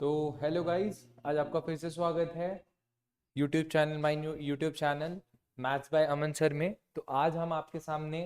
तो hello guys, आज आपका फिर से स्वागत है YouTube channel YouTube channel maths by Aman sir में। तो आज हम आपके सामने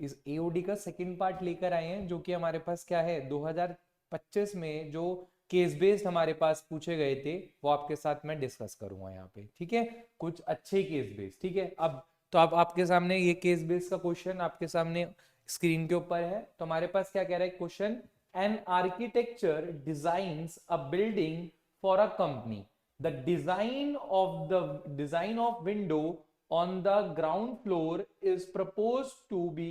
इस एओडी का सेकंड पार्ट लेकर आए हैं, जो कि हमारे पास क्या है 2025 में जो केस बेस्ड हमारे पास पूछे गए थे वो आपके साथ मैं डिस्कस करूंगा यहाँ पे। ठीक है, कुछ अच्छे केस बेस्ड। ठीक है, अब तो आप आपके सामने ये केस बेस्ड का क्वेश्चन आपके सामने स्क्रीन के ऊपर है। तो हमारे पास क्या कह रहा है question, an architecture designs a building for a company. The design of window on the ground floor is proposed to be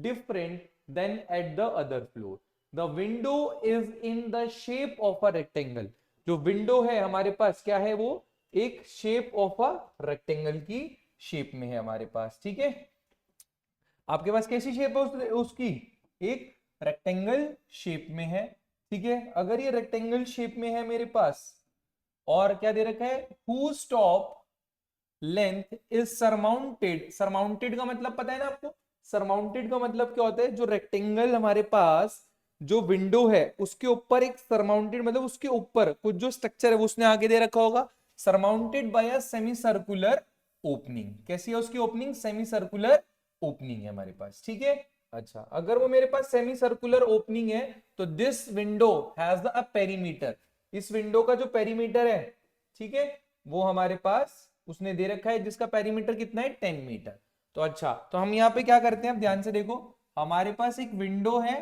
different than at the other floor. The window is in the shape of a rectangle. जो window है हमारे पास क्या है, वो एक shape of a rectangle की shape में है हमारे पास। ठीक है, आपके पास कैसी शेप है उसकी, एक रेक्टेंगल शेप में है। ठीक है, अगर ये रेक्टेंगल शेप में है मेरे पास और क्या दे रखा है, whose top length is surmounted। Surmounted का मतलब पता है ना आपको, सरमाउंटेड का मतलब क्या होता है, जो रेक्टेंगल हमारे पास जो विंडो है उसके ऊपर एक सरमाउंटेड मतलब उसके ऊपर कुछ जो स्ट्रक्चर है वो उसने आगे दे रखा होगा, surmounted bye a semi circular opening. कैसी है उसकी ओपनिंग, सेमी सर्कुलर ओपनिंग है हमारे पास। ठीक है, अच्छा अगर वो मेरे पास सेमी सर्कुलर ओपनिंग है तो this window has a perimeter. इस विंडो का जो पेरीमीटर है, ठीक है, वो हमारे पास उसने दे रखा है जिसका पेरीमीटर कितना है 10 मीटर। तो अच्छा, तो हम यहाँ पे क्या करते हैं, अब ध्यान से देखो, हमारे पास एक विंडो है।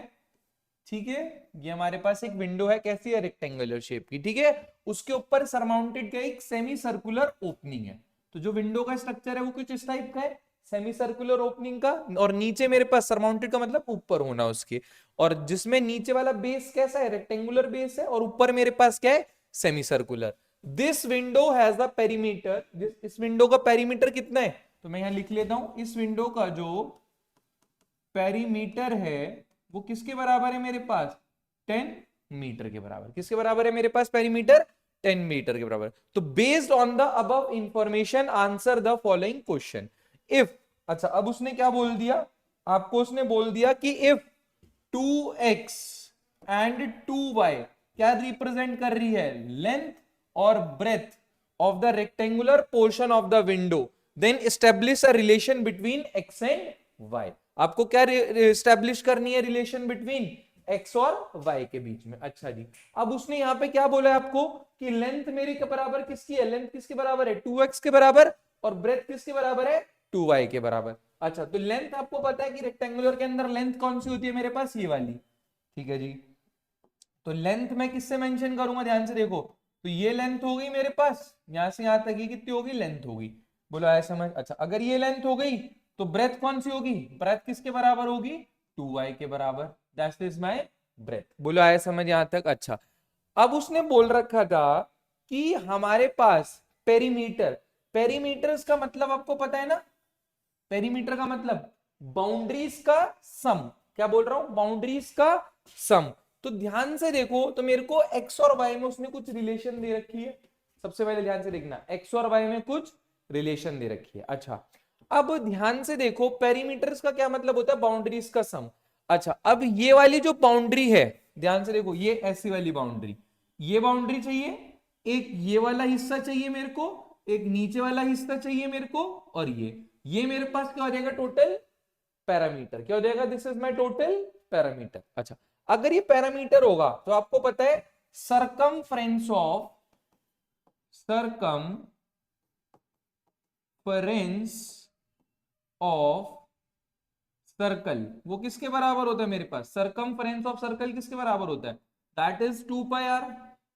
ठीक है, ये हमारे पास एक विंडो है, कैसी है, रेक्टेंगुलर शेप की। ठीक है, उसके ऊपर सरमाउंटेड का एक सेमी सर्कुलर ओपनिंग है। तो जो विंडो का स्ट्रक्चर है वो कुछ इस टाइप का है, सेमी सर्कुलर ओपनिंग का, और नीचे मेरे पास सरमाउंटेड का मतलब ऊपर होना उसके, और जिसमें नीचे वाला बेस कैसा है, रेक्टेंगुलर बेस है, और ऊपर मेरे पास क्या है, semi circular. This window has the perimeter, इस विंडो का पेरीमीटर कितना है, तो मैं यहां लिख लेता हूं, इस विंडो का जो पेरीमीटर है वो किसके बराबर है मेरे पास, 10 मीटर के बराबर। किसके बराबर है मेरे पास पेरीमीटर, 10 मीटर के बराबर। तो based on the above information answer the following question. If, अच्छा अब उसने क्या बोल दिया आपको, उसने बोल दिया कि इफ 2x एंड 2y क्या रिप्रेजेंट कर रही है, लेंथ और breadth of the rectangular portion of the window, then establish a relation between x and y। आपको क्या एस्टेब्लिश करनी है, रिलेशन बिटवीन x और y के बीच में। अच्छा जी, अब उसने यहां पे क्या बोला है आपको कि लेंथ मेरी के बराबर किसकी है, लेंथ किसके बराबर है 2x के बराबर, और ब्रेथ किसके बराबर है 2y के बराबर। अच्छा, तो लेंथ आपको पता है कि रेक्टेंगुलर के अंदर लेंथ कौन सी होती है मेरे पास, ये वाली। ठीक है जी, तो लेंथ मैं किससे मेंशन करूंगा, ध्यान से देखो, तो ये लेंथ हो गई मेरे पास, यहां से यहां तक ये कितनी होगी, लेंथ होगी। बोलो आया समझ। अच्छा, अगर ये लेंथ हो गई तो ब्रेथ कौन सी होगी, ब्रेथ किसके बराबर होगी, 2y के बराबर। That is my breadth. बोलो आया समझ यहां तक। अच्छा, अब उसने बोल रखा था कि हमारे पास पेरीमीटर, पेरीमीटर का मतलब आपको पता है ना, पेरीमीटर का मतलब बाउंड्रीज का सम। क्या बोल रहा हूं, बाउंड्रीज का सम। तो ध्यान से देखो, तो मेरे को एक्स और वाई में उसने कुछ रिलेशन दे रखी है। सबसे पहले ध्यान से देखना, एक्स और वाई में कुछ रिलेशन दे रखी है। अच्छा, अब ध्यान से देखो, पेरीमीटर्स का क्या मतलब होता है, बाउंड्रीज का सम। अच्छा, अब ये वाली जो बाउंड्री है, ध्यान से देखो, ये ऐसी वाली बाउंड्री, ये बाउंड्री चाहिए, एक ये वाला हिस्सा चाहिए मेरे को, एक नीचे वाला हिस्सा चाहिए मेरे को, और ये मेरे पास क्या हो जाएगा, टोटल पैरामीटर। क्या हो जाएगा, this is my total parameter. अच्छा, अगर ये पैरामीटर होगा तो आपको पता है सरकमफ्रेंस ऑफ सर्कल वो किसके बराबर होता है मेरे पास, सरकमफ्रेंस ऑफ सर्कल किसके बराबर होता है, दैट इज 2πr।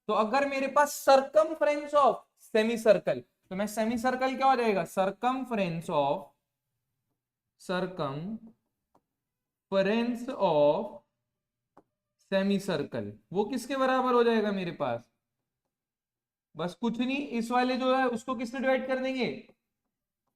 तो अगर मेरे पास सरकमफ्रेंस ऑफ सेमी सर्कल, तो मैं सेमी सर्कल क्या हो जाएगा, सरकमफ्रेंस ऑफ सेमी सर्कल वो किसके बराबर हो जाएगा मेरे पास, बस कुछ नहीं, इस वाले जो है उसको किससे डिवाइड कर देंगे,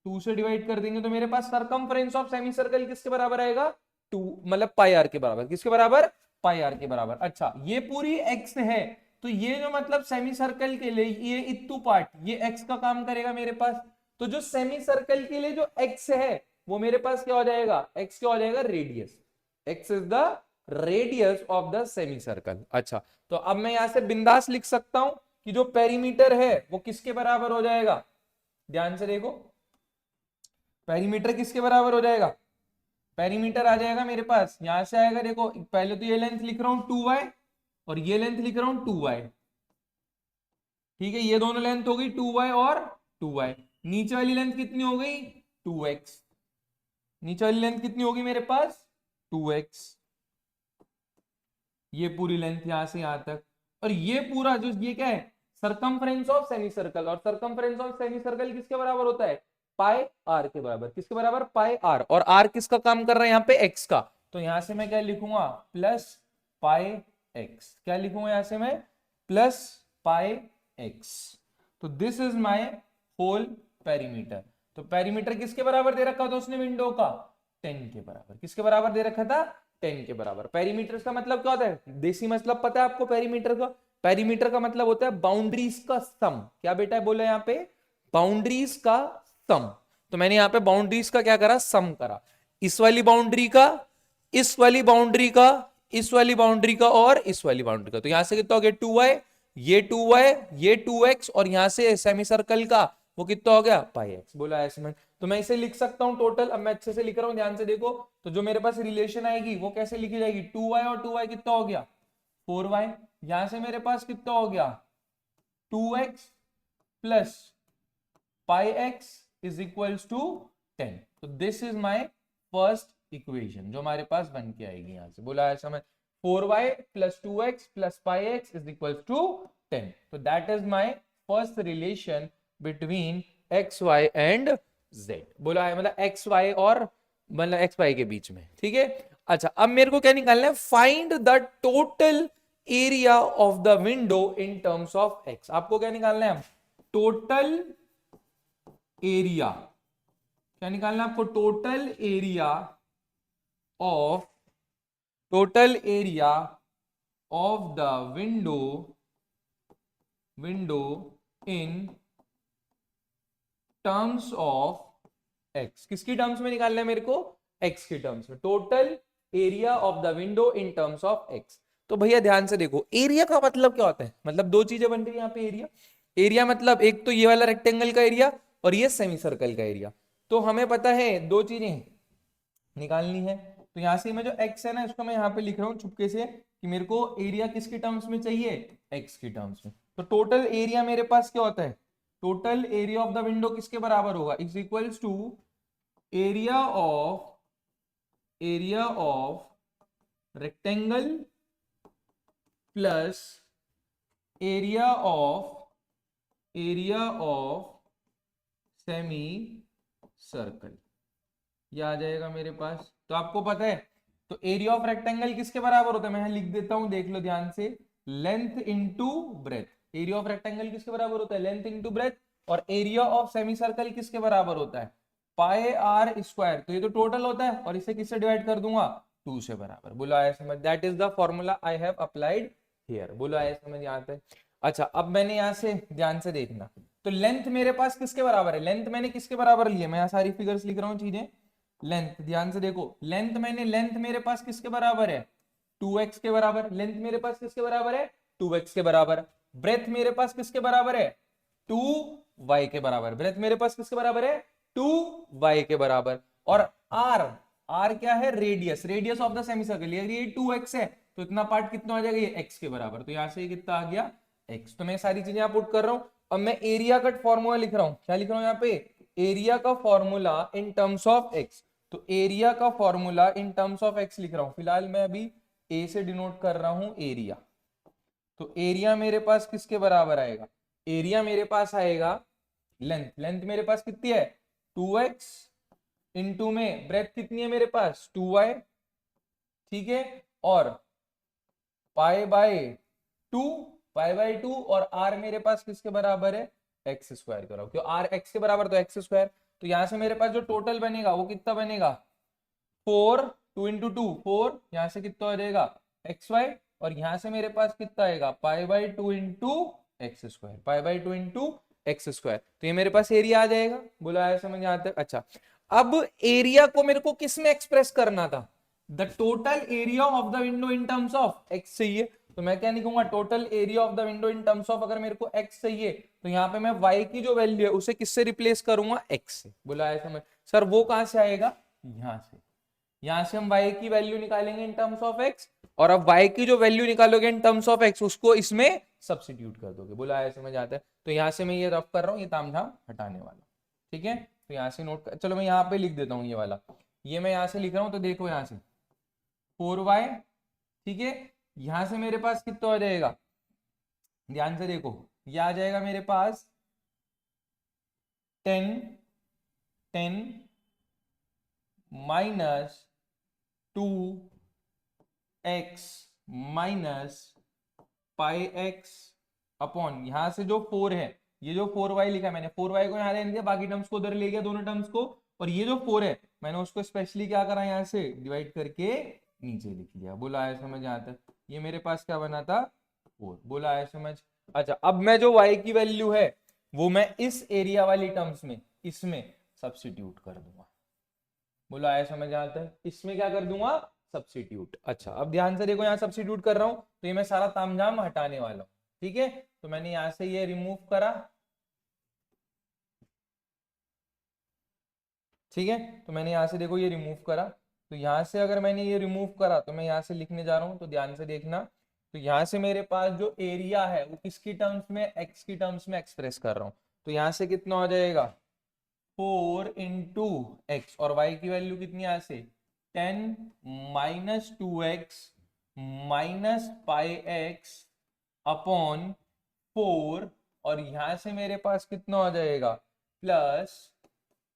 2 से डिवाइड कर देंगे, तो मेरे पास सरकमफ्रेंस ऑफ सेमी सर्कल किसके बराबर आएगा, 2 मतलब पाई आर के बराबर। किसके बराबर, पाई आर के बराबर। अच्छा, ये पूरी एक्स है, तो ये जो मतलब सेमी सर्कल के लिए ये इतू पार्ट ये एक्स का काम करेगा मेरे पास। तो जो सेमी सर्कल के लिए जो एक्स है वो मेरे पास क्या हो जाएगा, एक्स क्या हो जाएगा, radius. X is the radius of the semi circle. अच्छा, तो अब मैं यहां से बिंदास लिख सकता हूं कि जो पेरीमीटर है वो किसके बराबर हो जाएगा, ध्यान से देखो, पेरीमीटर किसके बराबर हो जाएगा, पेरीमीटर आ जाएगा मेरे पास, यहां से आएगा, देखो पहले तो ये लेंथ लिख रहा हूं 2y और ये लेंथ लिख रहा हूं 2y, ठीक है, ये दोनों लेंथ हो गई 2y और 2y, नीचे वाली लेंथ कितनी हो गई 2x, नीचे वाली लेंथ कितनी होगी मेरे पास 2x, ये पूरी लेंथ यहां से यहां तक, और ये पूरा जो ये क्या है सरकमफ्रेंस ऑफ सेमी सर्कल, और सरकमफ्रेंस ऑफ सेमी सर्कल किसके बराबर होता है पाई आर के बराबर, किसके बराबर पाई आर, और आर किसका काम कर रहा है यहाँ पे एक्स का, तो यहां से मैं क्या लिखूंगा प्लस पाई एक्स, क्या लिखूंगा यहां से मैं प्लस पाई एक्स, तो this is my whole perimeter. तो पेरीमीटर किसके बराबर दे रखा था उसने विंडो का 10 के बराबर, किसके बराबर दे रखा था 10 के बराबर। पेरीमीटर का मतलब क्या होता है, देसी मतलब पता है आपको पेरीमीटर का, पेरीमीटर का मतलब होता है बाउंड्रीज का सम, क्या बेटा है बोला यहाँ पे बाउंड्रीज का सम, तो मैंने यहाँ पे बाउंड्रीज का क्या करा सम करा, इस वाली बाउंड्री का, इस वाली बाउंड्री का, इस वाली बाउंड्री का और इस वाली बाउंड्री का, तो यहां से कितना हो गया 2y, ये 2y, ये 2x, और यहां से सेमी सर्कल का वो कितना हो गया पाई एक्स, बोला ऐसे में, तो मैं इसे लिख सकता हूं टोटल, अब मैं अच्छे से लिख रहा हूं ध्यान से देखो, तो जो मेरे पास रिलेशन आएगी वो कैसे लिखी जाएगी 2y और 2y कितना हो गया 4y, यहां से मेरे पास कितना हो गया 2x plus pi x is equals to 10, तो this is my first equation जो हमारे पास बन के आएगी, यहां से बोला है समझ 4y plus 2x plus pi x is equals to 10, तो that is my first relation between x y and z, बोला है मतलब एक्स वाई और मतलब एक्स वाई के बीच में, ठीक है। अच्छा, अब मेरे को क्या निकालना है, find the total area of the window in terms of x, आपको क्या निकालना है टोटल एरिया, क्या निकालना है आपको total area of, total area of the window, window in terms of x, किसकी टर्म्स में निकालना है मेरे को एक्स की टर्म्स में, total area of the window in terms of x. तो भैया ध्यान से देखो एरिया का मतलब क्या होता है, मतलब दो चीजें बन रही है यहाँ पे एरिया, एरिया मतलब एक तो ये वाला रेक्टेंगल का एरिया और ये सेमी सर्कल का एरिया, तो हमें पता है दो चीजें निकालनी है, तो यहां से मैं जो एक्स है ना इसको मैं यहाँ पे लिख रहा हूँ चुपके से कि मेरे को एरिया किसकी टर्म्स में चाहिए एक्स की टर्म्स में, तो टोटल एरिया मेरे पास क्या होता है, total area of the window किसके बराबर होगा is equals to area of rectangle plus area of semi circle, ये आ जाएगा मेरे पास, तो आपको पता है तो एरिया ऑफ रेक्टेंगल किसके बराबर होता है, मैं लिख देता हूं देख लो ध्यान से, length into breadth, area of rectangle किसके बराबर होता है लेंथ इनटू ब्रेथ, और एरिया ऑफ सेमी सर्कल किसके बराबर होता है पाई आर स्क्वायर, तो ये तो टोटल होता है और इसे किससे डिवाइड कर दूंगा 2 से बराबर, बोला है समझ, that is the formula I have applied here, बोला है समझ यहाँ पे। अच्छा, अब मैंने यहाँ से ध्यान से देखना, तो लेंथ मेरे पास किसके बराबर है, लेंथ मैंने किसके बराबर ली है, मैं यहाँ सारी फिगर्स लिख रहा हूँ चीजें, लेंथ ध्यान से देखो, लेंथ मेरे पास किसके बराबर है 2x के बराबर, लेंथ मेरे पास किसके बराबर है 2x के बराबर, ब्रेथ मेरे पास किसके बराबर है 2y के बराबर, ब्रेथ मेरे पास किसके बराबर है 2y के बराबर, और r क्या है radius, radius of the semi circle, ये 2x है तो इतना पार्ट कितना आ जाएगा ये x के बराबर, तो यहां से ये कितना आ गया x, तो मैं सारी चीजें यहां पुट कर रहा हूं, अब मैं एरिया का फॉर्मूला लिख रहा हूं, क्या लिख रहा हूं यहाँ पे एरिया का formula in terms of x, तो एरिया का formula in terms of x लिख रहा हूं, फिलहाल मैं अभी ए से डिनोट कर रहा हूं एरिया, तो एरिया मेरे पास किसके बराबर आएगा, एरिया मेरे पास आएगा लेंथ, लेंथ मेरे पास कितनी है 2x इंटू में ब्रेथ कितनी है मेरे पास 2y, ठीक है, और पाई बाय 2 और r मेरे पास किसके बराबर है एक्स स्क्वायर करो, क्यों r x के बराबर तो एक्स स्क्वायर, तो यहां से मेरे पास जो टोटल बनेगा वो कितना बनेगा 4, 2 इंटू 2 4, यहां से कितना हो जाएगा एक्स वाई, और यहां से मेरे पास कितना आएगा pi by 2 into x square, pi by 2 into x square, तो ये मेरे पास एरिया आ जाएगा, बोला है समझ यहां तक। अच्छा, अब एरिया को मेरे को किस में एक्सप्रेस करना था, the total area of the window in terms of x चाहिए, तो मैं क्या लिखूंगा, total area of the window in terms of, अगर मेरे को एक्स चाहिए तो यहाँ पे मैं वाई की जो वैल्यू है उसे किससे रिप्लेस करूंगा, एक्स से। बोला है समझ। सर वो कहां से आएगा, यहां से। यहां से हम y की वैल्यू निकालेंगे इन टर्म्स ऑफ x, और अब y की जो वैल्यू निकालोगे इन टर्म्स ऑफ x उसको इसमें सब्स्टिट्यूट कर दोगे। बोला है समझ आता है। तो यहां से मैं ये रफ कर रहा हूं, ये तामझाम हटाने वाला। ठीक है, तो यहां से नोट कर, चलो मैं यहाँ पे लिख देता हूँ ये वाला, ये मैं यहां से लिख रहा हूँ, तो देखो यहां से 4y, ठीक है, यहां से मेरे पास कितना आ जाएगा, ध्यान से देखो, ये आ जाएगा मेरे पास 10 10 minus 2x minus pi x upon, यहां से जो 4 है, ये जो 4y लिखा है मैंने, 4y को यहां रहने दिया, बाकी टर्म्स को उधर ले गया, दोनों टर्म्स को, और ये जो 4 है मैंने उसको स्पेशली क्या करा, यहां से डिवाइड करके नीचे लिख लिया। बोला है समझ आता है। ये मेरे पास क्या बना था, 4। बोला है समझ। अच्छा, अब मैं जो y की वैल्यू है वो मैं इस एरिया वाली टर्म्स में इसमें सब्स्टिट्यूट कर दूंगा। बोला है समझ आता है, इसमें क्या कर दूंगा, सब्स्टिट्यूट। अच्छा, अब ध्यान से देखो, यहाँ सब्स्टिट्यूट कर रहा हूं तो ये मैं सारा तामझाम हटाने वाला हूं। ठीक है, तो मैंने यहां से ये रिमूव करा। ठीक है, तो मैंने यहां से देखो ये रिमूव करा, तो यहां से अगर मैंने ये रिमूव करा तो मैं यहां से लिखने जा रहा हूं, तो ध्यान से देखना। तो यहां से मेरे पास जो एरिया है वो किसकी टर्म्स में, एक्स की टर्म्स में एक्सप्रेस कर रहा हूं, तो यहां से कितना हो जाएगा, 4 इंटू एक्स, और y की वैल्यू कितनी यहां से 10 minus 2x minus pi x upon 4, और यहां से मेरे पास कितना हो जाएगा, plus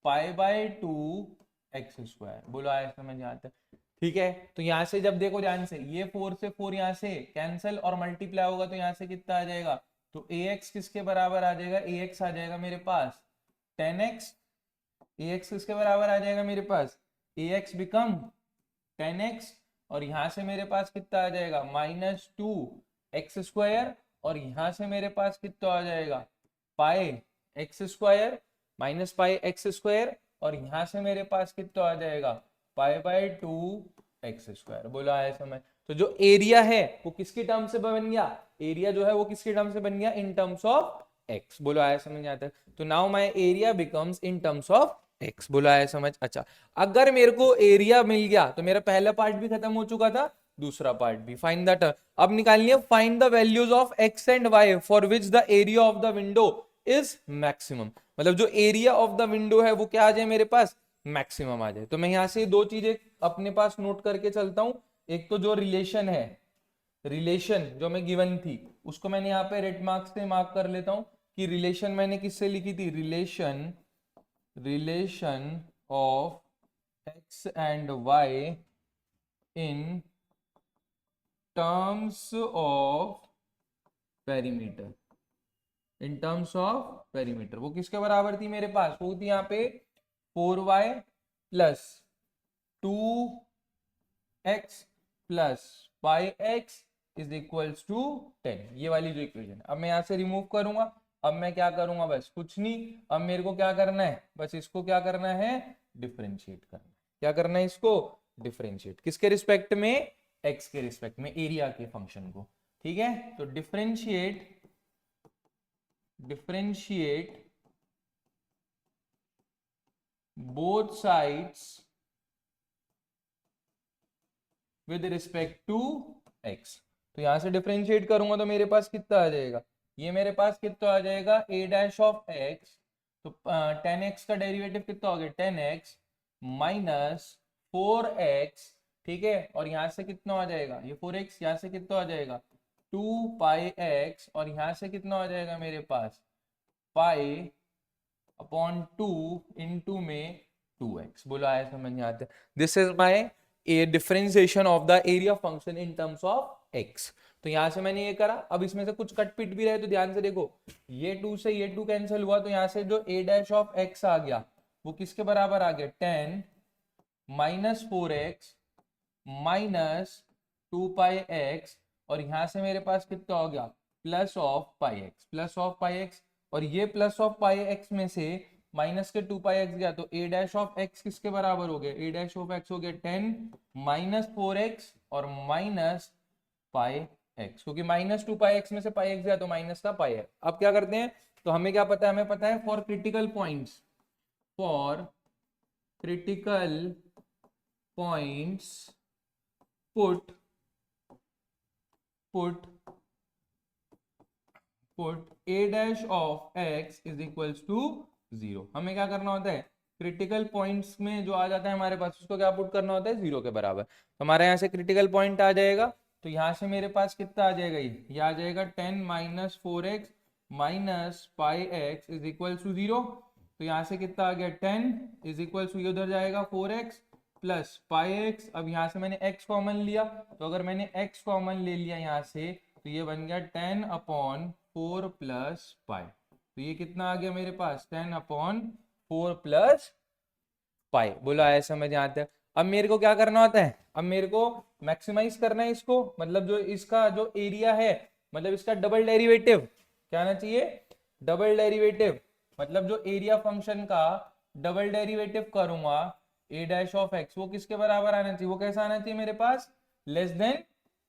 pi by 2 x square. बोलो आया समझ आता है। ठीक है, तो यहां से जब देखो ध्यान से, ये 4 से 4 यहां से कैंसिल और मल्टीप्लाई होगा, तो यहां से कितना आ जाएगा, तो ax किसके बराबर आ जाएगा, ax आ जाएगा मेरे पास 10x, ax किसके बराबर आ जाएगा मेरे पास, ax बिकम 10x, और यहां से मेरे पास कितना आ जाएगा, माइनस 2 एक्स स्क्वायर, और यहां से मेरे पास कितना आ जाएगा, pi x square minus pi x square, और यहां से मेरे पास कितना आ जाएगा, पाई बाय 2 एक्स स्क्वायर। बोला है समझ। तो जो एरिया है वो किसकी टर्म से बन गया, एरिया जो है वो किसकी टर्म से बन गया, इन टर्म्स ऑफ एक्स। बोला है समझ आता है। तो now my area becomes in terms of x. बोला है समझ। अच्छा, अगर मेरे को एरिया मिल गया तो मेरा पहला पार्ट भी खत्म हो चुका था, दूसरा पार्ट भी। फाइंड द, अब निकालनी है, find the values of x and y for which the area of the window is maximum. मतलब जो एरिया ऑफ द विंडो है वो क्या आ जाए मेरे पास, मैक्सिमम आ जाए। तो मैं यहां से दो चीजें अपने पास नोट करके चलता हूं। एक तो जो रिलेशन है, रिलेशन जो मैं गिवन थी उसको मैंने यहाँ पे रेड मार्क्स से मार्क कर लेता हूं, कि रिलेशन मैंने किससे लिखी थी, relation of x and y in terms of perimeter, in terms of perimeter. वो किसके बराबर थी मेरे पास, वो थी यहाँ पे 4y plus 2x plus pi x is equals to 10, ये वाली जो इक्वेशन। अब मैं यहाँ से रिमूव करूंगा, अब मैं क्या करूंगा, बस कुछ नहीं, अब मेरे को क्या करना है, बस इसको क्या करना है, डिफरेंशिएट करना है। क्या करना है, इसको डिफरेंशिएट, किसके रिस्पेक्ट में, एक्स के रिस्पेक्ट में, एरिया के फंक्शन को। ठीक है, तो differentiate both sides with respect to x। तो यहां से डिफरेंशिएट करूंगा तो मेरे पास कितना आ जाएगा, ये मेरे पास कितना आ जाएगा, a डैश ऑफ x, तो 10x का डेरिवेटिव कितना हो गया, 10x माइनस 4x। ठीक है, और यहां से कितना आ जाएगा, ये 4x, यहां से कितना आ जाएगा 2 पाई x, और यहां से कितना आ जाएगा मेरे पास पाई अपॉन 2 इंटू में 2x। बोला है समझ में आता है। This is my A differentiation of the area function in terms of x। तो यहां से मैंने ये करा, अब इसमें से कुछ कट पिट भी रहे तो ध्यान से देखो, ये 2 से ये 2 कैंसिल हुआ, तो यहां से जो a डैश ऑफ x आ गया वो किसके बराबर आ गया, 10 माइनस 4x माइनस 2 पाई x, और यहां से मेरे पास कितना हो गया, plus of pi x, plus of pi x, और ये प्लस ऑफ पाई एक्स में से माइनस के 2 पाई एक्स गया तो ए डैश ऑफ एक्स किसके बराबर हो गया, ए डैश ऑफ एक्स हो गया 10 माइनस 4x और माइनस पाई एक्स, क्योंकि माइनस 2 पाई एक्स में से पाई एक्स गया तो माइनस का पाई है। अब क्या करते हैं, तो हमें क्या पता है, हमें पता है for critical points, for critical points put a dash of x is equals to 0। हमें क्या करना होता है, क्रिटिकल पॉइंट्स में जो आ जाता है हमारे पास उसको क्या पुट करना होता है, 0 के बराबर। तो हमारे यहाँ से क्रिटिकल पॉइंट आ जाएगा, तो यहाँ से मेरे पास कितना आ जाएगा, ये आ जाएगा 10 minus 4x minus pi x is equal to 0। तो यहाँ से कितना आ गया 10 इज इक्वल टू, ये उधर जाएगा 4x प्लस पाई एक्स। अब यहाँ से मैंने x कॉमन लिया, तो अगर मैंने x कॉमन ले लिया यहाँ से तो ये बन गया 10 अपॉन 4 प्लस पाई। तो ये कितना आ गया मेरे पास 10 अपॉन 4 प्लस पाई। बोलो आया समझ यहाँ तक। अब मेरे को क्या करना होता है, अब मेरे को मैक्सिमाइज करना है इसको, मतलब जो इसका जो एरिया है, मतलब इसका डबल डेरिवेटिव क्या आना चाहिए, डबल डेरिवेटिव, मतलब जो एरिया फंक्शन का डबल डेरिवेटिव करूंगा ए डैश ऑफ एक्स, वो किसके बराबर आना चाहिए, वो कैसा आना चाहिए मेरे पास, लेस देन,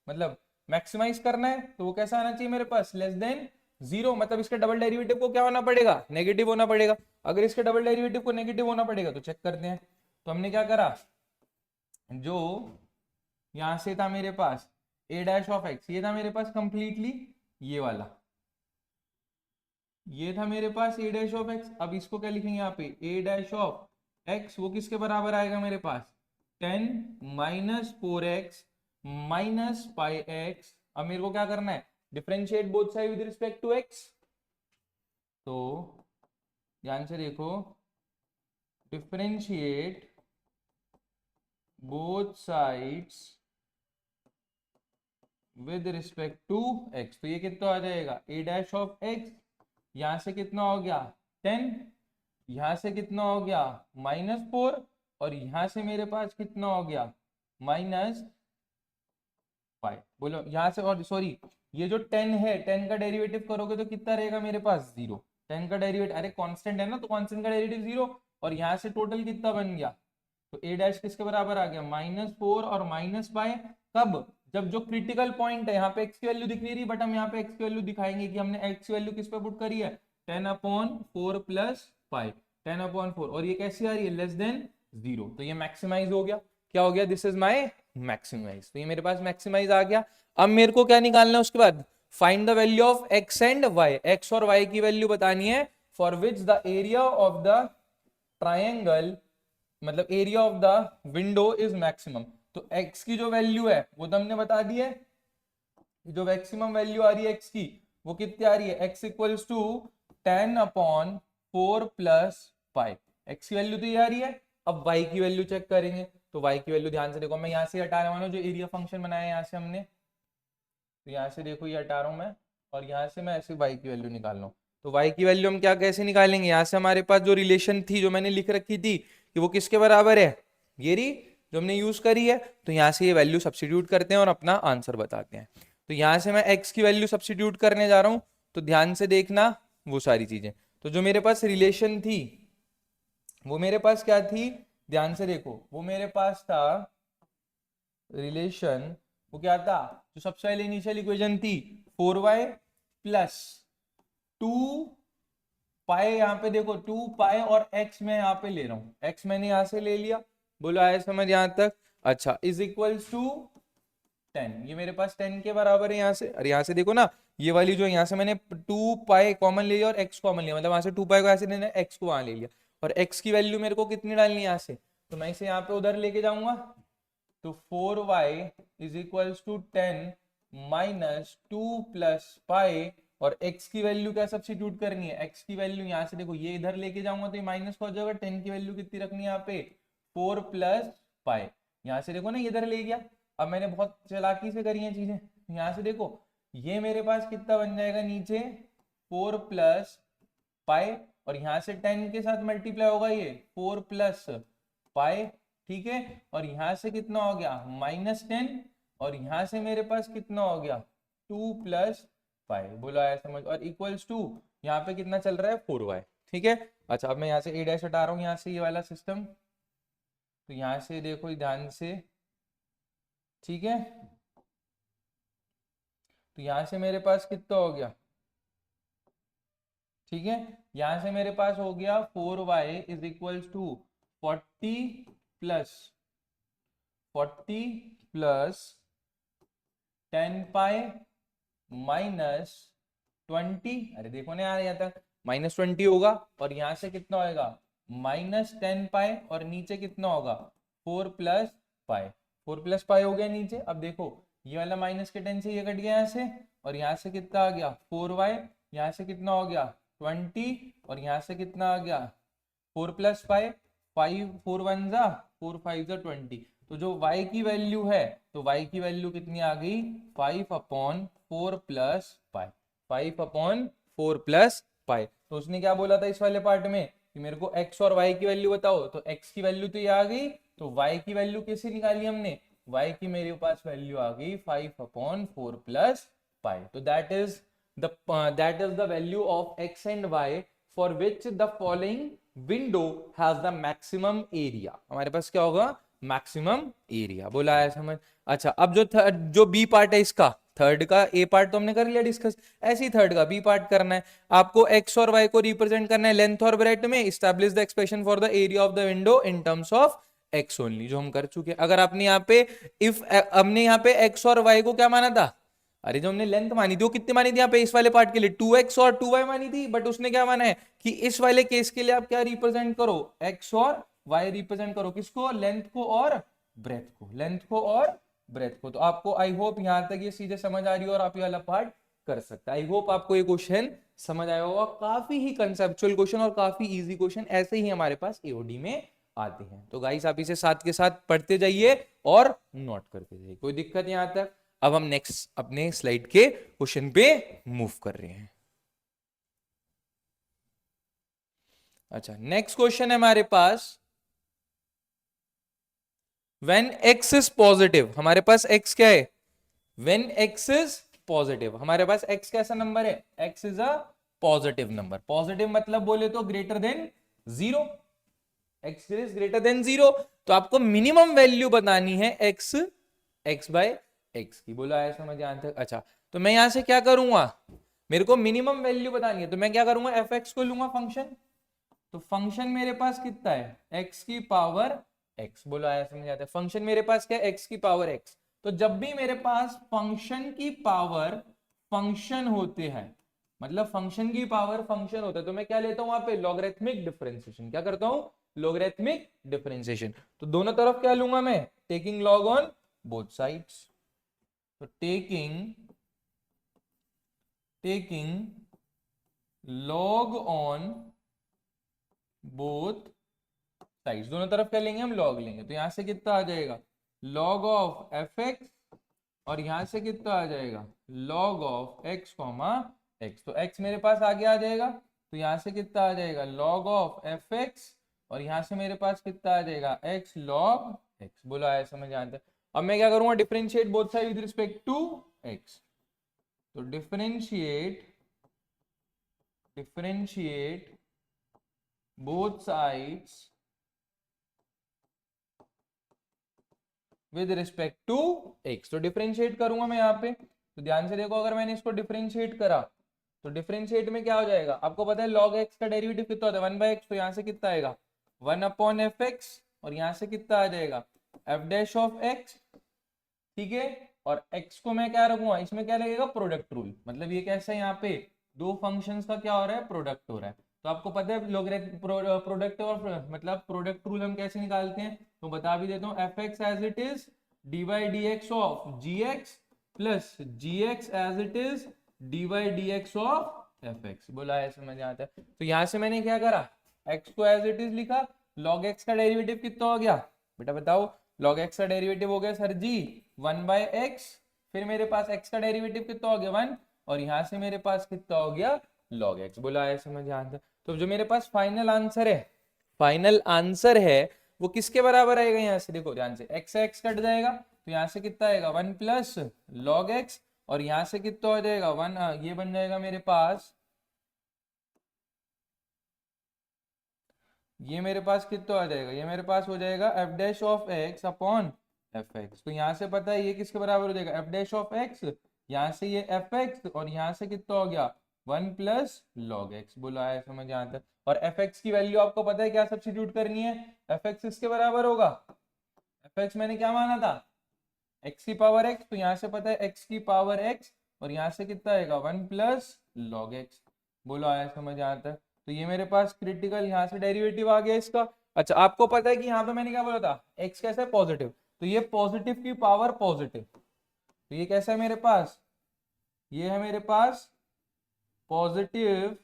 मतलब मैक्सिमाइज करना है तो वो कैसा आना चाहिए मेरे पास, लेस देन 0। मतलब इसके डबल डेरिवेटिव को क्या होना पड़ेगा, नेगेटिव होना पड़ेगा। अगर इसके डबल डेरिवेटिव को नेगेटिव होना पड़ेगा तो चेक करते हैं। तो हमने क्या करा, जो यहां से था मेरे पास ए डैश ऑफ एक्स, ये था मेरे पास कंप्लीटली ये वाला, ये था मेरे पास ए डैश ऑफ एक्स। अब इसको क्या लिखेंगे यहाँ पे, ए डैश ऑफ एक्स वो किसके बराबर आएगा मेरे पास 10 minus 4x minus pi x. अब मेरे को क्या करना है, differentiate both side with respect to x। तो ध्यान से देखो, differentiate both sides with respect to x। तो ये कितना आ जाएगा, ए डैश ऑफ x, यहां से कितना हो गया 10, यहां से कितना हो गया -4, और यहां से मेरे पास कितना हो गया -5। बोलो यहां से, और सॉरी ये जो 10 है, 10 का डेरिवेटिव करोगे तो कितना रहेगा मेरे पास 0। 10 का डेरिवेटिव, अरे कांस्टेंट है ना, तो कांस्टेंट का डेरिवेटिव 0, और यहां से टोटल कितना बन गया, तो ए डैश किसके बराबर आ गया -4 और -5। कब, जब जो क्रिटिकल पॉइंट है, यहाँ पे एक्स की वैल्यू दिख नहीं रही, बट हम यहाँ पे एक्स की वैल्यू दिखाएंगे कि हमने एक्स की वैल्यू किस पे पुट करी है, 10 अपॉन 4 प्लस 5, 10 अपॉन 4, और ये कैसी आ रही है, लेस देन 0। तो ये मैक्सिमाइज हो गया, क्या हो गया, दिस इज माई मैक्सिमाइज। तो ये मेरे पास मैक्सिमाइज आ गया। अब मेरे को क्या निकालना है उसके बाद, find the value of x and y, x और वाई की वैल्यू बतानी है, for which the area of the triangle, मतलब area of the window is maximum. तो x की जो वैल्यू है वो तो हमने बता दी है, जो मैक्सिमम वैल्यू आ रही है x की वो कितनी आ रही है, x equals to 10 upon 4 plus 5। x की वैल्यू तो ये आ रही है। अब y की वैल्यू चेक करेंगे, तो y की वैल्यू ध्यान से देखो, मैं यहाँ से हटा रहा हूँ जो एरिया फंक्शन बनाया है यहाँ से हमने, तो यहाँ से देखो ये हटा रहा हूँ मैं, और यहाँ से मैं ऐसे y की वैल्यू निकाल रहा हूँ। तो y की वैल्यू हम क्या कैसे निकालेंगे, यहाँ से हमारे पास जो रिलेशन थी जो मैंने लिख रखी थी कि वो किसके बराबर है, ये रही जो हमने यूज करी है। तो यहाँ से ये वैल्यू सब्स्टिट्यूट करते हैं और अपना आंसर बताते हैं। तो यहाँ से मैं x की वैल्यू सब्स्टिट्यूट करने जा रहा हूँ, तो ध्यान से देखना वो सारी चीजें। तो जो मेरे पास रिलेशन थी वो मेरे पास क्या थी, ध्यान से देखो, वो मेरे पास था रिलेशन, वो क्या था, जो सबसे पहले इनिशियल इक्वेशन थी 4y प्लस 2 पाई, यहाँ पे देखो 2 पाई और x मैं यहाँ पे ले रहा हूँ, x मैंने यहाँ से ले लिया। बोलो आया समझ यहाँ तक, अच्छा, इज इक्वल्स टू 10, ये मेरे पास 10 के बराबर है यहाँ से। और यहाँ से देखो ना, ये वाली जो यहाँ से मैंने 2 पाई कॉमन ले लिया और x कॉमन लिया, मतलब वहां से 2 पाई को ऐसे लेना, x को वहां ले लिया, और x की वैल्यू मेरे को कितनी डालनी है यहाँ से, तो मैं इसे यहाँ पे उधर लेके जाऊंगा। तो 4y is equals to 10 minus 2 plus pi, और x की वैल्यू क्या सब्स्टिट्यूट करनी है, x की वैल्यू यहाँ से देखो ये इधर लेके जाऊंगा तो ये माइनस हो जाएगा, 10 की वैल्यू कितनी रखनी है यहाँ पे 4 प्लस पाई। यहाँ से देखो ना इधर ले गया। अब मैंने बहुत चालाकी से करी है चीजें, यहाँ से देखो ये मेरे पास कितना बन जाएगा नीचे 4 प्लस पाई, और यहाँ से 10 के साथ मल्टीप्लाई होगा ये 4 प्लस पाई, ठीक है। और यहाँ से कितना हो गया -10, और यहाँ से मेरे पास कितना हो गया 2 प्लस पाई। बोलो आया समझ, और इक्वल्स टू यहाँ पे कितना चल रहा है 4y। ठीक है। अच्छा अब मैं यहाँ से a डैश हटा रहा हूँ, यहाँ से ये वाला सिस्टम, तो यहाँ से देखो ध्यान से, ठीक है। तो यहाँ से मेरे पास कितना हो गया, ठीक है, यहां से मेरे पास हो गया 4y is equal to 40 plus 40 plus 10 pi minus 20, अरे देखो ना यार, यहाँ तक -20 होगा, और यहां से कितना होएगा -10 पाई, और नीचे कितना होगा 4 प्लस पाई, 4 प्लस पाई हो गया नीचे। अब देखो ये वाला माइनस के 10 से ये कट गया यहाँ से, और यहाँ से कितना आ गया 4y, यहाँ से कितना हो गया 20, और यहाँ से कितना आ गया 4 प्लस 5, 5 4 1 जा 4 5 जा 20। तो जो y की वैल्यू है, तो y की वैल्यू कितनी आ गई 5/4 प्लस पाई, 5/4 प्लस पाई। तो उसने क्या बोला था इस वाले पार्ट में कि मेरे को x और y की वैल्यू बताओ, तो x की वैल्यू तो ये आ गई, तो y की वैल्यू कैसे निकाली हमने, y की मेरे पास वैल्यू आ गई 5/4 प्लस पाई। तो that is the value of x and y for which the following window has the maximum area. हमारे पास क्या होगा मैक्सिमम एरिया, बोला है समझ। अच्छा अब जो बी पार्ट है इसका, थर्ड का ए पार्ट तो हमने कर लिया डिस्कस, ऐसे ही थर्ड का बी पार्ट करना है आपको। एक्स और वाई को रिप्रेजेंट करना है लेंथ और ब्रेड्थ में। Establish the expression for the area of the window in terms of x only, जो हम कर चुके हैं। अगर आपने यहाँ पे हमने यहाँ पे एक्स और वाई को क्या माना था, अरे जो हमने लेंथ मानी थी वो कितनी मानी थी यहाँ पे इस वाले पार्ट के लिए 2x और 2y मानी थी, बट उसने क्या माना है कि इस वाले केस के लिए आप क्या रिप्रेजेंट करो, x और y रिप्रेजेंट करो, किसको, लेंथ को और ब्रेथ को, लेंथ को और ब्रेथ को। तो आपको आई होप यहां तक ये चीजें समझ आ रही हो और आप ये वाला पार्ट कर सकते हैं। आई होप आपको ये क्वेश्चन समझ आया होगा, काफी ही कंसेप्चुअल क्वेश्चन और काफी इजी क्वेश्चन ऐसे ही हमारे पास एओडी में आते हैं। तो गाइस आप इसे साथ के साथ पढ़ते जाइए और नोट करते जाइए, कोई दिक्कत यहां तक। अब हम नेक्स्ट अपने स्लाइड के क्वेश्चन पे मूव कर रहे हैं। अच्छा नेक्स्ट क्वेश्चन है हमारे पास, व्हेन x इज पॉजिटिव, हमारे पास x क्या है, व्हेन x इज पॉजिटिव, हमारे पास x कैसा नंबर है, x is a positive number. Positive मतलब बोले तो greater than 0, x is greater than 0। तो आपको मिनिमम वैल्यू बतानी है x बाय x की, बोला है समझ यहाँ तक। अच्छा तो मैं यहां से क्या करूंगा, मेरे को मिनिमम वैल्यू बतानी है, तो मैं क्या करूंगा fx को लूंगा फंक्शन। तो फंक्शन मेरे पास कितना है x की पावर x, बोला है समझ आता है। फंक्शन मेरे पास क्या है x की पावर x। तो जब भी मेरे पास फंक्शन की पावर फंक्शन होते हैं, मतलब फंक्शन की पावर फंक्शन होता है, तो मैं क्या लेता हूं वहां पे लॉगरिथमिक डिफरेंशिएशन। क्या करता हूं लॉगरिथमिक डिफरेंशिएशन। तो दोनों तरफ क्या लूंगा मैं, taking log on both sides. तो taking log on both sides, दोनों तरफ क्या लेंगे हम लॉग लेंगे। तो यहां से कितना आ जाएगा लॉग ऑफ एफ एक्स, और यहां से कितना आ जाएगा log of x comma x. तो एक्स मेरे पास आगे आ जाएगा, तो यहां से कितना आ जाएगा लॉग ऑफ एफ एक्स, और यहां से मेरे पास कितना आ जाएगा एक्स लॉग एक्स। बोला है समझ आता है। अब मैं क्या करूंगा differentiate both side with respect to x. तो differentiate both sides with respect to x. तो डिफरेंशिएट करूंगा मैं यहाँ पे, तो ध्यान से देखो, अगर मैंने इसको डिफरेंशिएट करा तो डिफरेंशिएट में क्या हो जाएगा, आपको पता है लॉग एक्स का डेरिवेटिव कितना होता है 1/x। तो यहाँ से कितना आएगा 1/f(x), और यहाँ से कितना आ जाएगा f डैश ऑफ x, ठीक है। और x को मैं क्या रखूंगा, इसमें क्या लगेगा प्रोडक्ट रूल, मतलब ये कैसा है यहाँ पे दो फंक्शंस का क्या हो रहा है प्रोडक्ट हो रहा है। तो आपको पता है प्रोडक्ट और मतलब प्रोडक्ट रूल हम कैसे निकालते हैं, तो बता भी देता हूँ। F x as it is d y d x of g x plus g x as it is d y d x of f x. बोला है समझ आता है। तो यहां से मैंने क्या करा, एक्स को एज इट इज लिखा, लॉग एक्स का डेरिवेटिव कितना हो गया बेटा बताओ, लॉग एक्स का डेरिवेटिव हो गया सर जी 1/x, फिर मेरे पास x का डेरिवेटिव कितना हो गया 1, और यहां से मेरे पास कितना हो गया log x। बोला है समझ यहाँ तक। तो जो मेरे पास फाइनल आंसर है वो किसके बराबर आएगा, यहाँ से देखो ध्यान से, x कट जाएगा, तो यहाँ से कितना आएगा 1 प्लस log x, और यहाँ से कितना हो जाएगा 1, ये बन जाएगा मेरे पास ये मेरे पास कितना आ जाएगा, ये मेरे पास हो जाएगा F dash of x upon F x. तो यहाँ से पता है ये किसके बराबर हो जाएगा, एफ डैश ऑफ एक्स, यहाँ से ये एफ एक्स, और यहाँ से कितना हो गया 1 प्लस लॉग एक्स। बोला है समझ यहाँ तक। और एफ एक्स की वैल्यू आपको पता है क्या सब्स्टिट्यूट करनी है, एफ एक्स किसके बराबर होगा, एफ एक्स मैंने क्या माना था एक्स की पावर एक्स, तो यहाँ से पता है एक्स की पावर एक्स, और यहाँ से कितना आएगा 1 प्लस लॉग एक्स। बोलो आया समझ यहाँ तक। तो ये मेरे पास क्रिटिकल यहाँ से डेरिवेटिव आ गया इसका। अच्छा आपको पता है कि यहाँ पे मैंने क्या बोला था, एक्स कैसा है पॉजिटिव, तो ये पॉजिटिव की पावर पॉजिटिव, तो ये कैसा है मेरे पास, ये है मेरे पास पॉजिटिव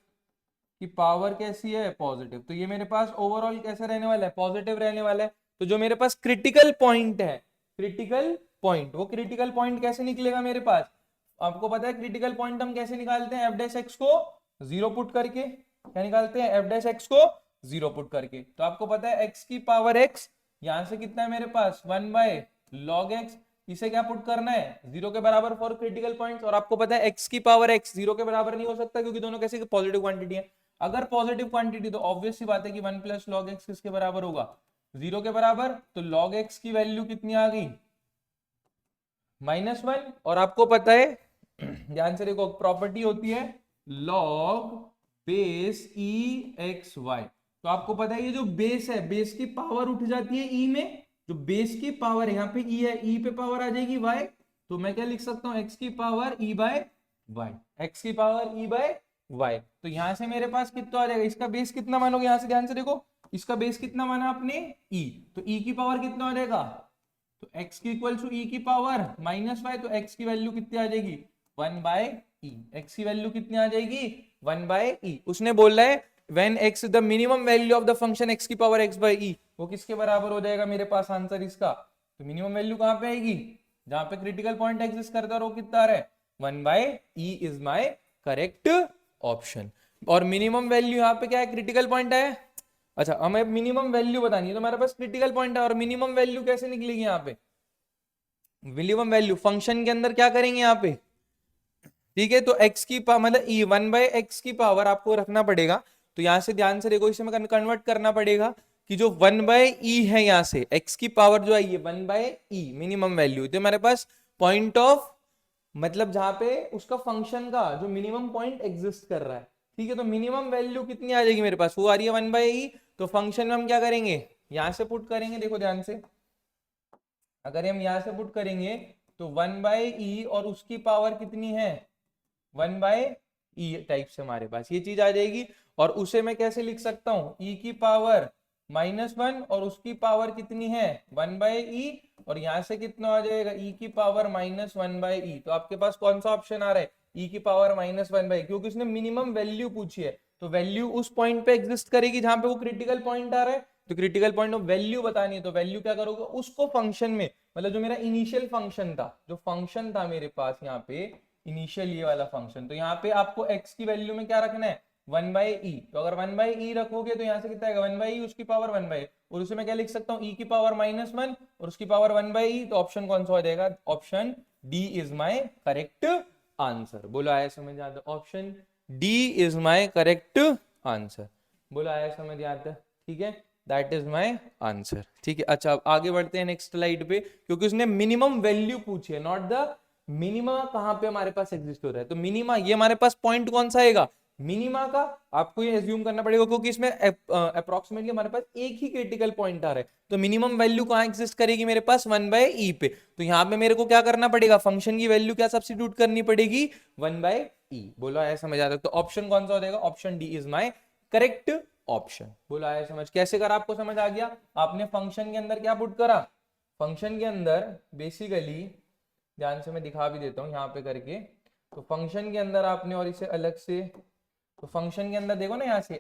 की पावर कैसी है पॉजिटिव, तो ये मेरे पास ओवरऑल कैसा रहने वाला है पॉजिटिव रहने वाला है। तो जो मेरे पास क्रिटिकल पॉइंट है, क्रिटिकल पॉइंट, वो क्रिटिकल पॉइंट कैसे निकलेगा मेरे पास, आपको पता है क्रिटिकल पॉइंट हम कैसे निकालते हैं, एफ डैश एक्स को जीरो पुट करके, क्या निकालते हैं एफ डैश एक्स को जीरो पुट करके। तो आपको पता है एक्स की पावर एक्स, यहां से कितना है मेरे पास 1 बाय लॉग एक्स, इसे क्या पुट करना है जीरो के बराबर फॉर क्रिटिकल पॉइंट्स। और आपको पता है एक्स की पावर एक्स जीरो के बराबर नहीं हो सकता क्योंकि दोनों कैसे पॉजिटिव क्वांटिटी है। अगर पॉजिटिव क्वांटिटी तो ऑब्वियस सी बात है कि 1 प्लस लॉग एक्स किसके बराबर होगा, जीरो के बराबर। तो लॉग एक्स की वैल्यू कितनी आ गई -1। और आपको पता है ध्यान से देखो प्रॉपर्टी होती है लॉग बेस ई एक्स वाई। तो आपको पता है ये जो बेस है, बेस की पावर उठ जाती है ई में, जो बेस की पावर यहाँ पे ई है, ई पे पावर आ जाएगी वाई, तो मैं क्या लिख सकता हूँ एक्स की पावर ई बाय वाई, एक्स की पावर ई बाय वाई। तो यहां से मेरे पास कितना आ जाएगा, इसका बेस कितना मानोगे, यहां से ध्यान से देखो इसका बेस कितना माना आपने ई, तो ई की पावर कितना आ जाएगा, तो x की इक्वल टू ई की पावर -y, तो x की वैल्यू कितनी आ जाएगी 1 बाय ई, x की वैल्यू कितनी आ जाएगी 1 बाय ई। उसने बोला है when x the minimum value of the function x की पावर x बाय ई, वो किसके बराबर हो जाएगा मेरे पास आंसर इसका, तो मिनिमम वैल्यू कहां पे आएगी, जहां पे क्रिटिकल पॉइंट एग्जिस्ट करता है वो कितना आ रहा है 1 by e is my correct option. और मिनिमम वैल्यू यहाँ पे क्या है क्रिटिकल पॉइंट है। अच्छा हमें मिनिमम वैल्यू बतानी है, तो हमारे पास क्रिटिकल पॉइंट है, और मिनिमम वैल्यू कैसे निकलेगी यहाँ पे, मिनिमम वैल्यू फंक्शन के अंदर क्या करेंगे यहाँ पे, ठीक है। तो x की मतलब ई 1 बाय एक्स की पावर आपको रखना पड़ेगा। तो यहाँ से ध्यान से देखो इसे मैं कन्वर्ट करना पड़ेगा कि जो 1 बाय ई है यहाँ से x की पावर जो आई है 1 बाय ई मिनिमम वैल्यू, तो हमारे पास पॉइंट ऑफ मतलब जहां पे उसका फंक्शन का जो मिनिमम पॉइंट एग्जिस्ट कर रहा है, ठीक है। तो मिनिमम वैल्यू कितनी आ जाएगी मेरे पास, वो आ रही है 1 बाय ई। तो फंक्शन में हम क्या करेंगे यहां से पुट करेंगे, देखो ध्यान से, अगर हम यहां से पुट करेंगे तो 1 बाय ई और उसकी पावर कितनी है 1 बाय ई टाइप से हमारे पास ये चीज आ जाएगी। और उसे मैं कैसे लिख सकता हूँ ई की पावर -1 और उसकी पावर कितनी है 1 बाय ई, और यहां से कितना आ जाएगा ई की पावर -1 बाय ई। तो आपके पास कौन सा ऑप्शन आ रहा है ई की पावर -1 बाय, क्योंकि उसने मिनिमम वैल्यू पूछी है, तो वैल्यू उस पॉइंट पे एग्जिस्ट करेगी जहां पे वो क्रिटिकल पॉइंट आ रहा है। तो क्रिटिकल पॉइंट ऑफ वैल्यू बतानी है, तो वैल्यू क्या करोगे उसको फंक्शन में, मतलब जो मेरा इनिशियल फंक्शन था, जो फंक्शन था मेरे पास यहाँ पे इनिशियल ये वाला फंक्शन, तो यहाँ पे आपको x की वैल्यू में क्या रखना है 1 बाय ई। तो अगर 1 बाय ई रखोगे तो यहाँ से कितना आएगा 1 बाय ई उसकी पावर 1 बाय, और उसे मैं क्या लिख सकता हूँ ई की पावर -1 और उसकी पावर 1 बाय ई। तो ऑप्शन कौन सा हो जाएगा, option D is my correct answer. बोलो आया समझ आता, option D is my correct answer. बोलो आया समझ आता, ठीक है, दैट इज माय आंसर, ठीक है। अच्छा अब आगे बढ़ते हैं नेक्स्ट स्लाइड पे, क्योंकि उसने मिनिमम वैल्यू पूछी है, नॉट द मिनिमा कहां पे हमारे पास एग्जिस्ट हो रहा है। तो मिनिमा ये हमारे पास पॉइंट कौन सा आएगा मिनिमा का, आपको ये एज्यूम करना पड़ेगा क्योंकि इसमें अप्रोक्सीमेटली हमारे पास एक ही क्रिटिकल पॉइंट आ रहा है। तो मिनिमम वैल्यू कहां एग्जिस्ट करेगी मेरे पास 1 बाय ई पे। तो यहाँ पे मेरे को क्या करना पड़ेगा फंक्शन की वैल्यू क्या सब्स्टिट्यूट करनी पड़ेगी 1 बाय ई। बोलो आया समझ आता, तो ऑप्शन कौन सा हो जाएगा, option D is my correct option. बोलो आया समझ, कैसे करा आपको समझ आ गया, आपने फंक्शन के अंदर क्या पुट करा, फंक्शन के अंदर बेसिकली ध्यान से मैं दिखा भी देता हूँ यहाँ पे करके। तो फंक्शन के अंदर आपने और इसे अलग से, तो फंक्शन के अंदर देखो ना यहाँ से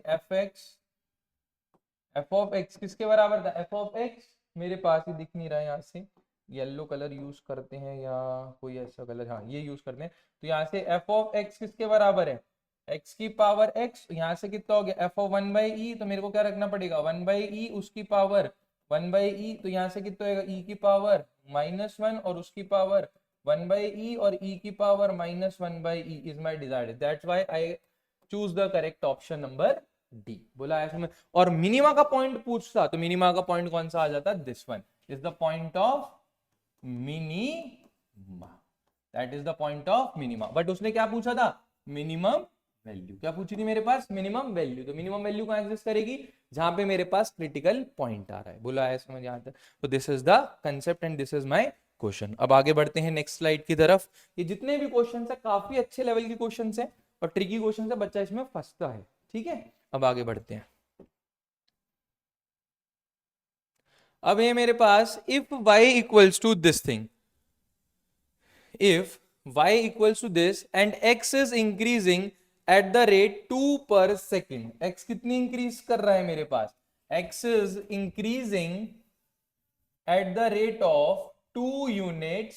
एफ ऑफ एक्स किसके बराबर था, एफ ऑफ एक्स मेरे पास ही दिख नहीं रहा है, यहाँ से येलो कलर यूज करते हैं या कोई ऐसा कलर, हाँ ये यूज करते हैं। तो यहाँ से एफ ऑफ एक्स किसके बराबर है एक्स की पावर एक्स, यहाँ से कितना हो गया एफ ऑफ 1 बाई ई, तो मेरे को क्या रखना पड़ेगा 1 बाई ई उसकी पावर 1 बाई ई, तो यहाँ से कितना होगा ई की पावर -1 और उसकी पावर 1 बाई ई और ई की power -1 by E is my desired, that's why I choose the correct option number D. बोला है समझ। और मिनिमा का पॉइंट पूछता तो मिनिमा का पॉइंट कौन सा आ जाता, this one is the point of minima, that is the point of minima. But उसने क्या पूछा था, मिनिमम वैल्यू। क्या पूछी थी मेरे पास, मिनिमम वैल्यू। तो मिनिमम वैल्यू कहां एग्जिस्ट करेगी, जहां पे मेरे पास क्रिटिकल पॉइंट आ रहा है। बोला है समझ यहां तक। तो this is the concept and this is my question. अब आगे बढ़ते हैं नेक्स्ट स्लाइड की तरफ। ये जितने भी क्वेश्चन है काफी अच्छे लेवल के क्वेश्चन है और ट्रिकी क्वेश्चन है, बच्चा इसमें फंसता है। ठीक है, अब आगे बढ़ते हैं। अब ये मेरे पास if y equals to this thing, if y equals to this and x is increasing at the rate 2 per second, x कितनी इंक्रीज कर रहा है मेरे पास, x is increasing at the rate of 2 units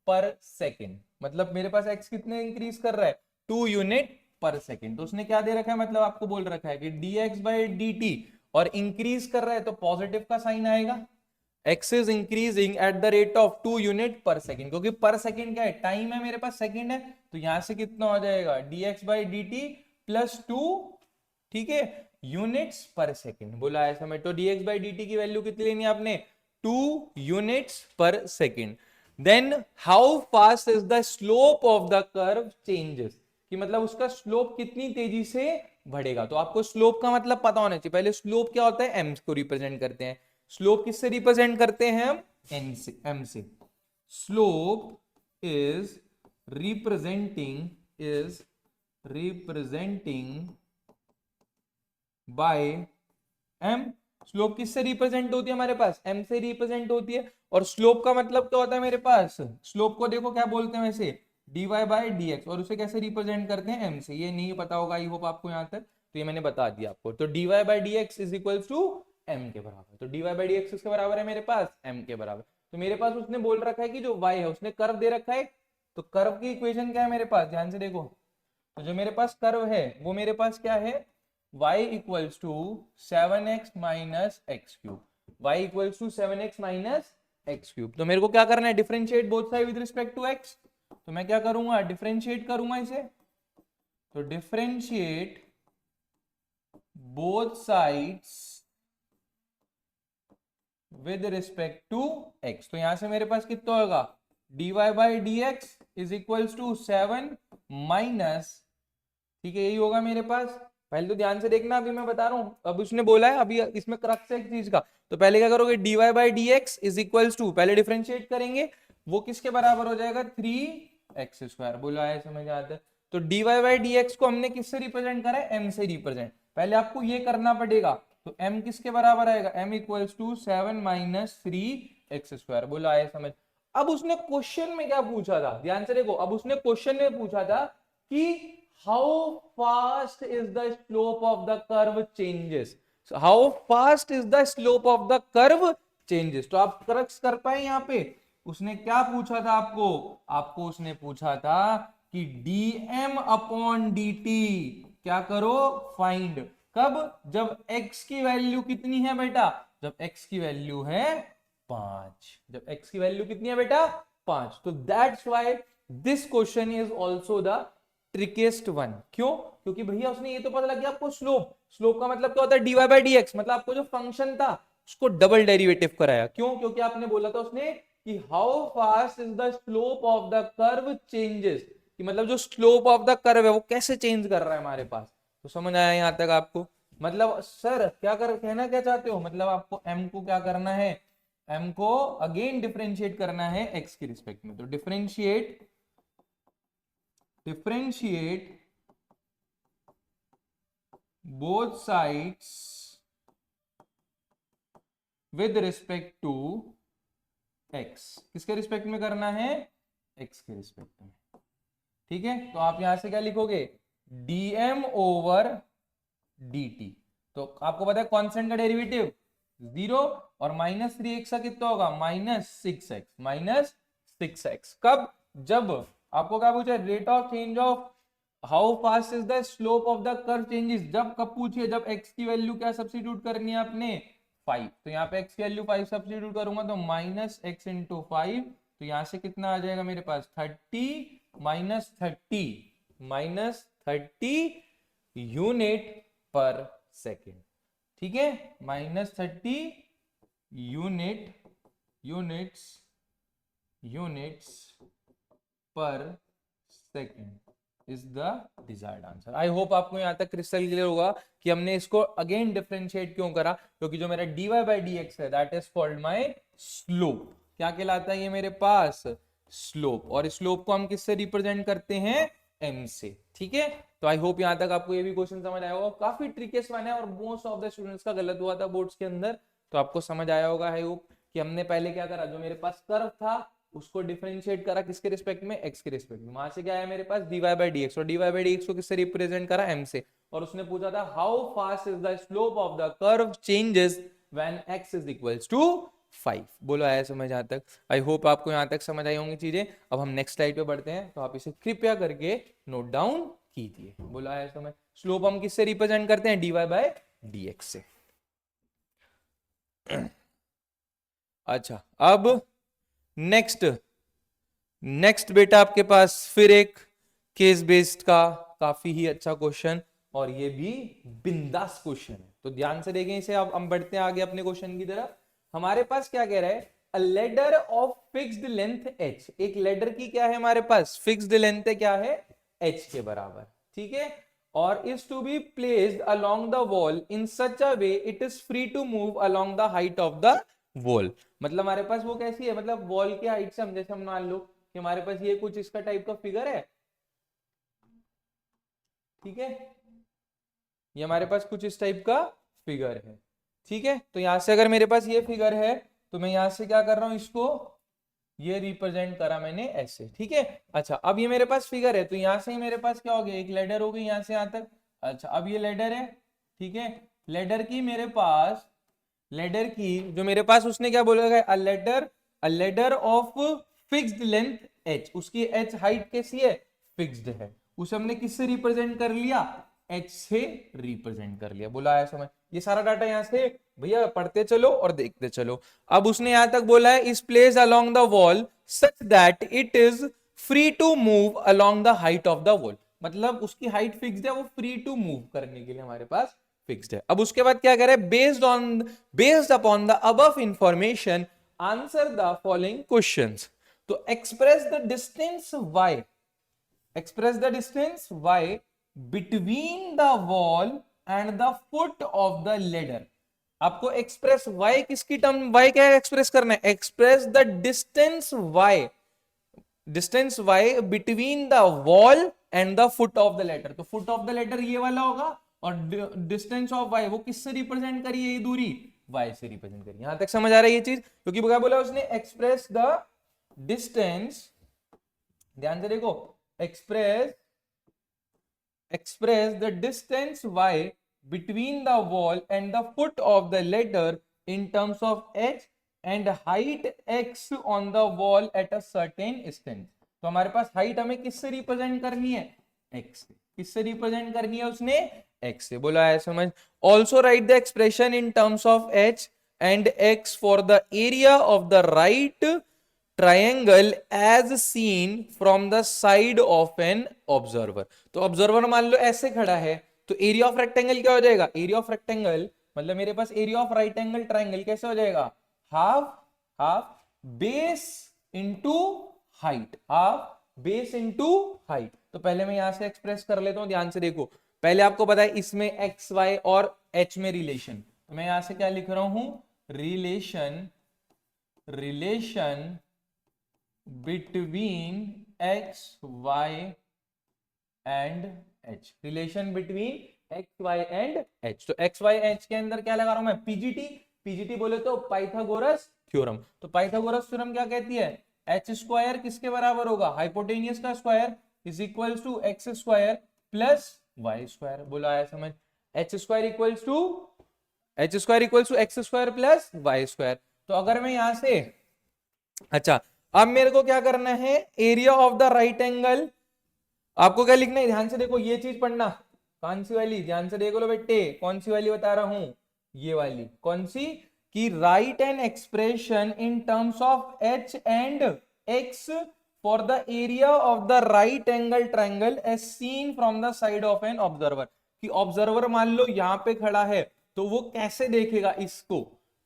per second। मतलब मेरे पास x कितने increase कर रहा है, 2 यूनिट पर सेकेंड। तो उसने क्या दे रखा है, मतलब आपको बोल रखा है कि dx बाई dt, और इंक्रीज कर रहा है तो पॉजिटिव का साइन आएगा। x is increasing at the rate of 2 unit पर सेकेंड, क्योंकि पर सेकेंड क्या है, टाइम है मेरे पास, सेकेंड है। तो यहां से कितना हो जाएगा, dx बाई dt प्लस 2, ठीक है, यूनिट्स पर सेकेंड। बोला है समय। तो dx बाई dt की वैल्यू कितनी लेनी है आपने, 2 units per second. Then how fast is the slope of the curve changes, कि मतलब उसका स्लोप कितनी तेजी से बढ़ेगा। तो आपको स्लोप का मतलब पता होना चाहिए। पहले स्लोप क्या होता है, m को रिप्रेजेंट करते हैं। स्लोप किससे रिप्रेजेंट करते हैं हम, m से। Slope is representing by m। Slope किससे रिप्रेजेंट होती है हमारे पास, m से रिप्रेजेंट होती है। और स्लोप का मतलब क्या होता है मेरे पास, स्लोप को देखो क्या बोलते हैं वैसे, dy बाई dx, और उसे कैसे रिप्रेजेंट करते हैं, m से। ये नहीं पता होगा आई होप आपको यहाँ तक, तो ये मैंने बता दिया आपको। तो dy by dx is equals to m के बराबर। तो dy बाई dx किसके बराबर है मेरे पास, m के बराबर। तो मेरे पास उसने बोल रखा है कि जो y है उसने कर्व दे रखा है। तो कर्व की इक्वेशन क्या है मेरे पास, ध्यान से देखो। तो जो मेरे पास कर्व है वो मेरे पास क्या है, y equals to 7x minus x cube, y equals to 7x minus x cube. तो मेरे को क्या करना है, differentiate both side with respect to x। तो मैं क्या करूंगा, डिफरेंशिएट करूंगा इसे। तो differentiate both sides with respect to x। तो यहां से मेरे पास कितना होगा, dy by dx is equals to 7 minus, ठीक है, यही होगा मेरे पास। पहले तो ध्यान से देखना, अभी मैं बता रहा हूं, अब उसने बोला है, अभी इसमें क्रक्स है एक चीज का। तो पहले क्या करोगे, dy by dx is equals to, पहले डिफरेंशिएट करेंगे, वो किसके बराबर हो जाएगा, 3x²। बोला है, समझ आता है। तो dy बाई dx को हमने किससे रिप्रेजेंट करा है, m से रिप्रेजेंट। पहले आपको ये करना पड़ेगा। तो m किसके बराबर आएगा, m equals to 7 minus 3x²। बोला है समझ। अब उसने क्वेश्चन में क्या पूछा था, ध्यान से देखो। अब उसने क्वेश्चन में पूछा था कि how fast is the slope of the curve changes, so how fast is the slope of the curve changes। तो आप क्रक्स कर पाए यहाँ पे, उसने क्या पूछा था आपको, आपको उसने पूछा था कि dm अपॉन dt क्या करो, फाइंड। कब, जब x की वैल्यू कितनी है बेटा, जब x की वैल्यू है 5। जब x की वैल्यू कितनी है बेटा, 5। तो that's why this question is also the trickest one. क्यों, क्योंकि भैया उसने ये तो पता लग गया आपको स्लोप। स्लोप का मतलब क्या होता है, dy बाई dx, मतलब आपको जो फंक्शन था उसको डबल डेरिवेटिव कराया। क्यों, क्योंकि आपने बोला था उसने कि how fast is the slope of the curve changes, कि मतलब जो स्लोप ऑफ द कर्व है वो कैसे चेंज कर रहा है हमारे पास। तो समझ आया यहां तक आपको, मतलब सर क्या कर, कहना क्या चाहते हो, मतलब आपको m को क्या करना है, m को अगेन डिफरेंशिएट करना है x के रिस्पेक्ट में। तो differentiate both sides with respect to x। किसके रिस्पेक्ट में करना है, x के रिस्पेक्ट में। ठीक है, तो आप यहां से क्या लिखोगे, dm ओवर dt। तो आपको पता है कांस्टेंट का डेरिवेटिव 0, और माइनस 3x का कितना होगा, -6x। कब, जब आपको क्या पूछा, rate of change of how fast is the slope of the curve changes. जब कब पूछिए, जब x की वैल्यू क्या सब्स्टिट्यूट करनी है आपने, 5। तो यहाँ पे x की वैल्यू 5 सब्स्टिट्यूट करूंगा तो -x इंटू 5। तो यहाँ से कितना आ जाएगा मेरे पास, 30 -30 यूनिट पर सेकेंड, ठीक है, -30 units per second is the desired answer. I hope आपको यहां तक क्रिस्टल क्लियर होगा कि हमने इसको अगेन डिफरेंशिएट क्यों करा, क्योंकि जो मेरा dy/dx है that is called my slope. क्या कहलाता है ये मेरे पास? स्लोप। और स्लोप को हम किससे रिप्रेजेंट करते हैं? m से, ठीक है। तो आई होप यहां तक आपको ये भी क्वेश्चन समझ आया होगा। काफी ट्रिकेस्ट वन है और मोस्ट ऑफ द स्टूडेंट्स का गलत हुआ था बोर्ड्स के अंदर, तो आपको समझ आया होगा आई होप कि हमने पहले क्या करा, जो मेरे पास कर्व था उसको डिफरेंशिएट करा किसके रिस्पेक्ट में? x के रिस्पेक्ट में। वहां से क्या आया मेरे पास? dy/dx, और dy/dx को किससे रिप्रेजेंट करा? m से। और उसने पूछा था how fast is the slope of the curve changes when x is equals to 5। बोलो आया समझ यहां तक? आई होप आपको यहां तक समझ आई होंगी चीजें। अब हम नेक्स्ट स्लाइड पे बढ़ते हैं, तो आप इसे कृपया करके नोट डाउन कीजिए। बोलो आया समझ? स्लोप हम किससे रिप्रेजेंट करते हैं? dy/dx से। अच्छा, अब नेक्स्ट बेटा आपके पास फिर एक केस बेस्ड का काफी ही अच्छा क्वेश्चन, और ये भी बिंदास क्वेश्चन है, तो ध्यान से देखें इसे। अब हम बढ़ते हैं आगे अपने क्वेश्चन की तरफ। हमारे पास क्या कह रहा है? अ ladder of fixed length h। एक लेडर की क्या है हमारे पास? फिक्स्ड लेंथ है, क्या है? h के बराबर, ठीक है। और is to be placed along the wall in such a way it is free to move along the height of the wall. मतलब हमारे पास वो कैसी है? मतलब वॉल की हाइट से हम, जैसे हम मान लो कि हमारे पास ये कुछ इसका टाइप का फिगर है, ठीक है, ये हमारे पास कुछ इस टाइप का फिगर है, ठीक है। तो यहां से अगर मेरे पास ये फिगर है, तो मैं यहां से क्या कर रहा हूं, इसको ये रिप्रेजेंट करा मैंने ऐसे, ठीक है। अच्छा, अब ये मेरे पास फिगर है, तो यहां से ही मेरे पास क्या हो गया? एक लेडर हो गई यहां से यहां तक। अच्छा, अब ये लेडर है, ठीक है। लेडर की मेरे पास, लेडर की जो मेरे पास उसने क्या बोला है? अ ladder of fixed length h। उसकी h हाइट कैसी है? फिक्स्ड है। उसे हमने किससे रिप्रेजेंट कर लिया? h से रिप्रेजेंट कर लिया। बोला है समझ? ये सारा डाटा यहां से भैया पढ़ते चलो और देखते चलो। अब उसने यहां तक बोला है is placed along the wall such that it is free to move along the height of the wall. मतलब उसकी हाइट फिक्स्ड है, वो फ्री टू मूव करने के लिए हमारे पास फिक्स्ड है। अब उसके बाद क्या करे? Based upon the above information answer the following questions. तो express the distance y between the wall and the foot of the ladder। आपको एक्सप्रेस y किसकी टर्म, y क्या एक्सप्रेस करना है? Express the distance y between the wall and the foot of the ladder. तो foot of the ladder ये वाला होगा, और डिस्टेंस ऑफ y वो किससे रिप्रेजेंट करिए? ये दूरी y से रिप्रेजेंट करिए। यहां तक समझ आ रहा है ये चीज? क्योंकि क्या बोला उसने? एक्सप्रेस द डिस्टेंस, ध्यान से देखो, express the distance y between the wall and the foot of the ladder in terms of h and height x on the wall at a certain distance। तो हमारे पास हाइट हमें किससे represent करनी है? x से। किससे रिप्रेजेंट करनी है उसने? x से। बोला है समझ? Also write the expression in terms of h and x for the area of the right triangle as seen from the side of an observer. तो ऑब्जर्वर मान लो ऐसे खड़ा है, तो एरिया ऑफ रेक्टेंगल क्या हो जाएगा? एरिया ऑफ रेक्टेंगल मतलब मेरे पास area of right angle triangle कैसे हो जाएगा? Half base into height, half base into height. तो पहले मैं यहां से एक्सप्रेस कर लेता हूं, ध्यान से देखो। पहले आपको पता है इसमें एक्स वाई और एच में रिलेशन, तो मैं यहां से क्या लिख रहा हूं? Relation between x y and h। Relation between x y and h। तो x y h के अंदर क्या लगा रहा हूं मैं? पीजीटी बोले तो पाइथागोरस थ्योरम। तो पाइथागोरस थ्योरम क्या कहती है? h स्क्वायर किसके बराबर होगा? हाइपोटेनियस का square is equals to x square plus y square. बोला है समझ? h square equals to x square plus y square. तो अगर मैं यहां से, अच्छा अब मेरे को क्या करना है? Area of the right angle आपको क्या लिखना है? ध्यान से देखो, ये चीज पढ़ना। कौन सी वाली? ध्यान से देख लो बेटे, कौन सी वाली बता रहा हूं? ये वाली। कौन सी? कि write an expression in terms of h and x for the area of the right angle triangle as seen from the side of an observer. कि ऑब्जर्वर मान लो यहाँ पे खड़ा है, तो वो कैसे देखेगा इसको,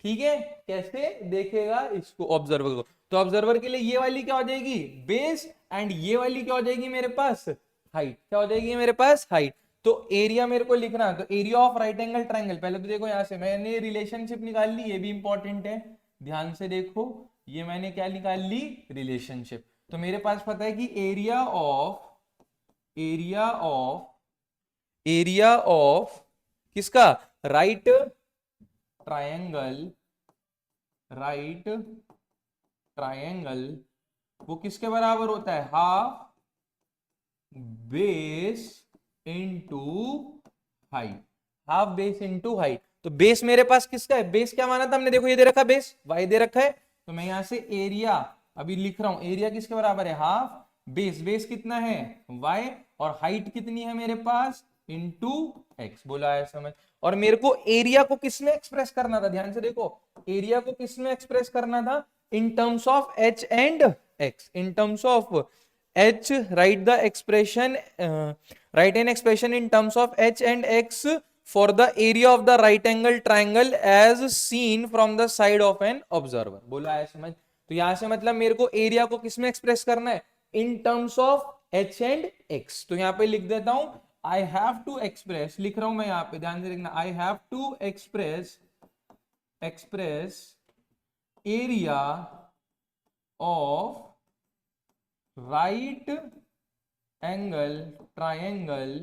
ठीक है, कैसे देखेगा इसको ऑब्जर्वर को। तो ऑब्जर्वर के लिए ये वाली क्या हो जाएगी, बेस, एंड ये वाली क्या हो जाएगी मेरे पास, हाइट। क्या हो जाएगी मेरे पास, हाइट। तो एरिया मेरे को लिखना, तो area of right angle triangle, पहले तो देखो यहां से मैंने रिलेशनशिप निकाल ली, ये भी इंपॉर्टेंट है, ध्यान से देखो, ये मैंने क्या निकाल ली, रिलेशनशिप। तो मेरे पास पता है कि एरिया ऑफ किसका, राइट ट्रायंगल, वो किसके बराबर होता है, half base into height, half base into height. तो बेस मेरे पास किसका है, बेस क्या माना था हमने, देखो ये दे रखा बेस, वाई दे रखा है, तो मैं यहां से एरिया अभी लिख रहा हूं, एरिया किसके बराबर है, हाफ बेस, बेस कितना है वाई, और हाइट कितनी है मेरे पास, इंटू एक्स। बोला है समझ। और मेरे को एरिया को किस में एक्सप्रेस करना था, ध्यान से देखो, एरिया को किस में एक्सप्रेस करना था, इन terms of H and x, in terms of h, write the expression, write an expression in terms of h and x for the area of the right angle triangle as seen from the side of an observer। बोला है समझ। तो यहां से मतलब मेरे को area को किस में एक्सप्रेस करना है, इन terms of h and x। तो यहां पे लिख देता हूं, आई हैव टू एक्सप्रेस, लिख रहा हूं मैं यहां पे, ध्यान से लिखना, I have to express area of right angle triangle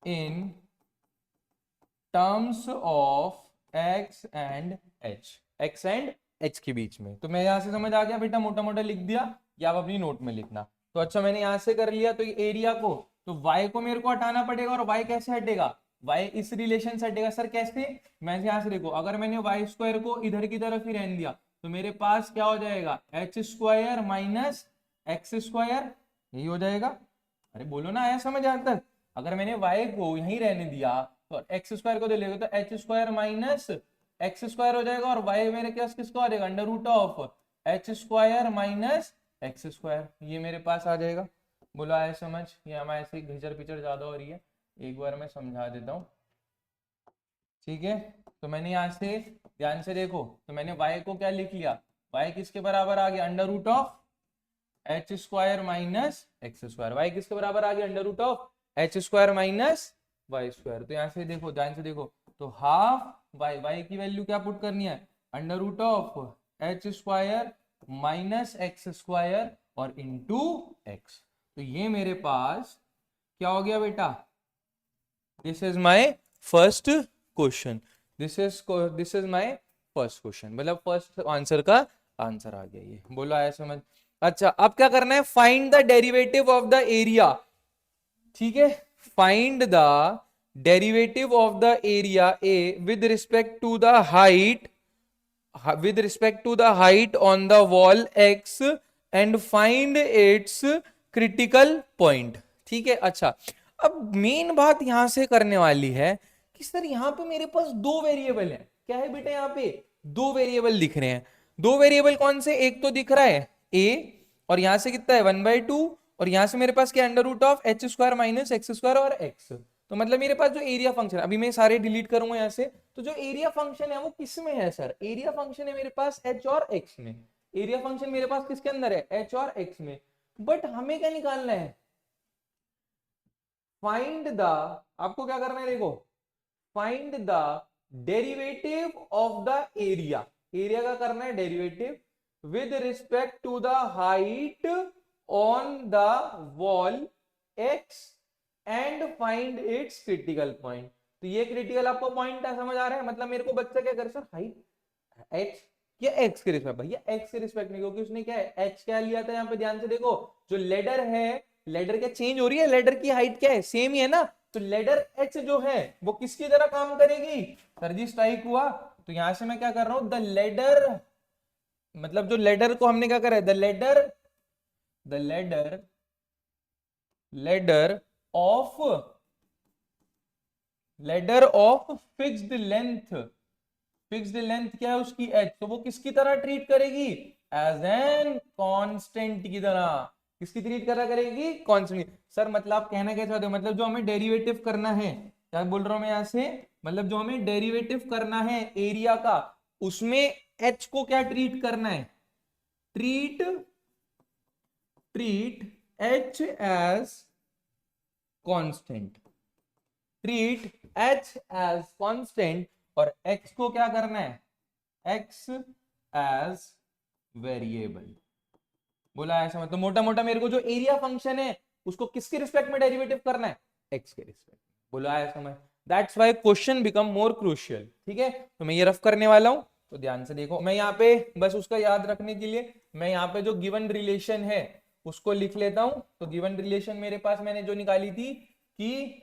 in terms of x and h के बीच में। तो मैं यहां से समझ आ गया बेटा, मोटा मोटा लिख दिया, या आप अपनी नोट में लिखना। तो अच्छा मैंने यहां से कर लिया, तो ये एरिया को, तो y को मेरे को हटाना पड़ेगा, और y कैसे हटेगा, y इस रिलेशन से हटेगा। सर कैसे, मैं यहां से देखो, अगर मैंने y स्क्वायर को इधर की तरफ ही रहने दिया, तो मेरे पास क्या हो जाएगा, h square minus x square, यही हो जाएगा। अरे बोलो ना, आया समझ यहां तक। अगर मैंने y को यहीं रहने दिया, तो एक्स स्क्वायर को दे लेगा, तो h square minus x square हो जाएगा, और y मेरे पास किसका आ जाएगा, under root of h square minus x square, ये मेरे पास आ जाएगा। बोला है समझ। ये हमारे ऐसे घिचर पिचर ज्यादा हो रही है, एक बार मैं समझा देता हूँ, ठीक है। तो मैंने यहां से ध्यान से देखो, तो मैंने y को क्या लिख लिया, y किसके बराबर आ गया, under root of h square minus x square, y किसके बराबर आ गया, under root of h square minus y square. तो यहाँ से देखो, ध्यान से देखो, तो हाफ वाई, वाई की वैल्यू क्या पुट करनी है, under root of h square minus x square और इंटू एक्स। तो ये मेरे पास क्या हो गया बेटा, this is my first question, this is my first question, मतलब फर्स्ट आंसर का आंसर आ गया ये। बोला है समझ। अच्छा अब क्या करना है, find the derivative of the area, ठीक है, find the derivative of the area A with respect to the height, with respect to the height on the wall x and find its critical point, ठीक है। अच्छा अब main बात यहां से करने वाली है कि सर यहां पे मेरे पास दो वेरिएबल है, क्या है बेटा, यहां पे दो वेरिएबल दिख रहे हैं। दो वेरिएबल कौन से, एक तो दिख रहा है a, और यहां से कितना है 1/2, और यहां से मेरे पास क्या, under root of h square minus x square और x। तो मतलब मेरे पास जो एरिया फंक्शन, अभी मैं सारे डिलीट करूंगा यहां से, तो जो एरिया फंक्शन है वो किस में है सर, एरिया फंक्शन है मेरे पास h और x में, एरिया फंक्शन मेरे पास किसके अंदर है, h और x में। बट हमें क्या निकालना है, फाइंड द, आपको क्या करना है देखो, find the derivative of the area, area का करना है derivative with respect to the height on the wall x and find its critical point. तो ये क्रिटिकल आपको पॉइंट समझ आ रहा है, मतलब मेरे को बच्चा क्या करे सर, हाइट h या x के रिस्पेक्ट, भैया x के रिस्पेक्ट नहीं, क्योंकि उसने क्या है h क्या लिया था, यहाँ पे ध्यान से देखो, जो लेडर है, लेडर क्या चेंज हो रही है, लेडर की हाइट क्या है, सेम ही है ना, तो लेडर h जो है वो किसकी तरह काम करेगी, सर जी स्ट्राइक हुआ। तो यहां से मैं क्या कर रहा हूं, द लेडर, मतलब जो लेडर को हमने क्या करा है, ladder of fixed length, fixed length क्या है उसकी h, तो वो किसकी तरह ट्रीट करेगी, एज एन कांस्टेंट की तरह, किसकी ट्रीट करा करेगी, कांस्टेंट। सर मतलब आप कहना क्या चाहते हो, मतलब जो हमें डेरिवेटिव करना है, क्या बोल रहा हूं मैं यहां से, मतलब जो हमें डेरिवेटिव करना है एरिया का, उसमें एच को क्या ट्रीट करना है, treat h as constant, treat h as constant, और एक्स को क्या करना है, एक्स एज वेरिएबल। बोला ऐसा, मतलब मोटा मोटा मेरे को जो एरिया फंक्शन है उसको किसके रिस्पेक्ट में डेरिवेटिव करना है, एक्स के रिस्पेक्ट। बोला है समझ, that's why question become more crucial. ठीक है, तो मैं ये रफ करने वाला हूं, तो ध्यान से देखो। मैं यहाँ पे बस उसका याद रखने के लिए मैं यहाँ पे जो गिवन रिलेशन है उसको लिख लेता हूं। तो गिवन रिलेशन मेरे पास मैंने जो निकाली थी कि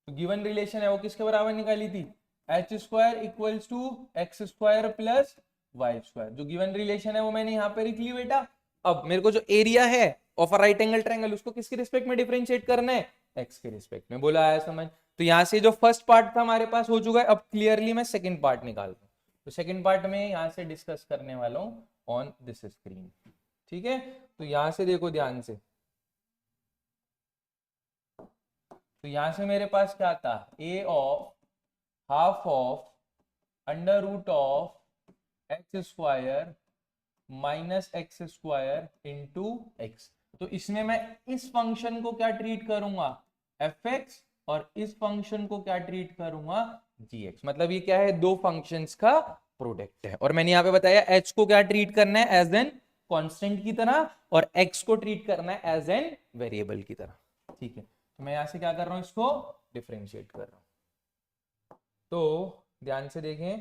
गिवन रिलेशन है वो किसके बराबर निकाली थी, h square equals to x square plus y square. जो गिवन रिलेशन है वो मैंने यहाँ पे लिख ली बेटा। अब मेरे को जो एरिया है of a right angle triangle उसको किसके रिस्पेक्ट में डिफरेंशिएट करना है, एक्स के रिस्पेक्ट में। बोला आया समझ। तो यहाँ से जो फर्स्ट पार्ट था हमारे पास हो चुका है, अब क्लियरली मैं सेकेंड पार्ट निकाल दूं। तो सेकेंड पार्ट में यहाँ से डिस्कस करने वाला हूँ ऑन दिस स्क्रीन। ठीक है, तो यहाँ से देखो ध्यान से। तो यहां से मेरे पास क्या था, A of half of under root of x square minus x square into x. तो इसमें मैं इस फंक्शन को क्या ट्रीट करूंगा, एफ एक्स, और इस फंक्शन को क्या ट्रीट करूंगा, जी एक्स। मतलब ये क्या है, दो फंक्शंस का प्रोडक्ट है। और मैंने यहाँ पे बताया एच को क्या ट्रीट करना है, एज एन कांस्टेंट की तरह, और एक्स को ट्रीट करना है एज एन वेरिएबल की तरह। ठीक है, तो मैं यहां से क्या कर रहा हूं, इसको डिफरेंशिएट कर रहा हूं। तो ध्यान से देखें,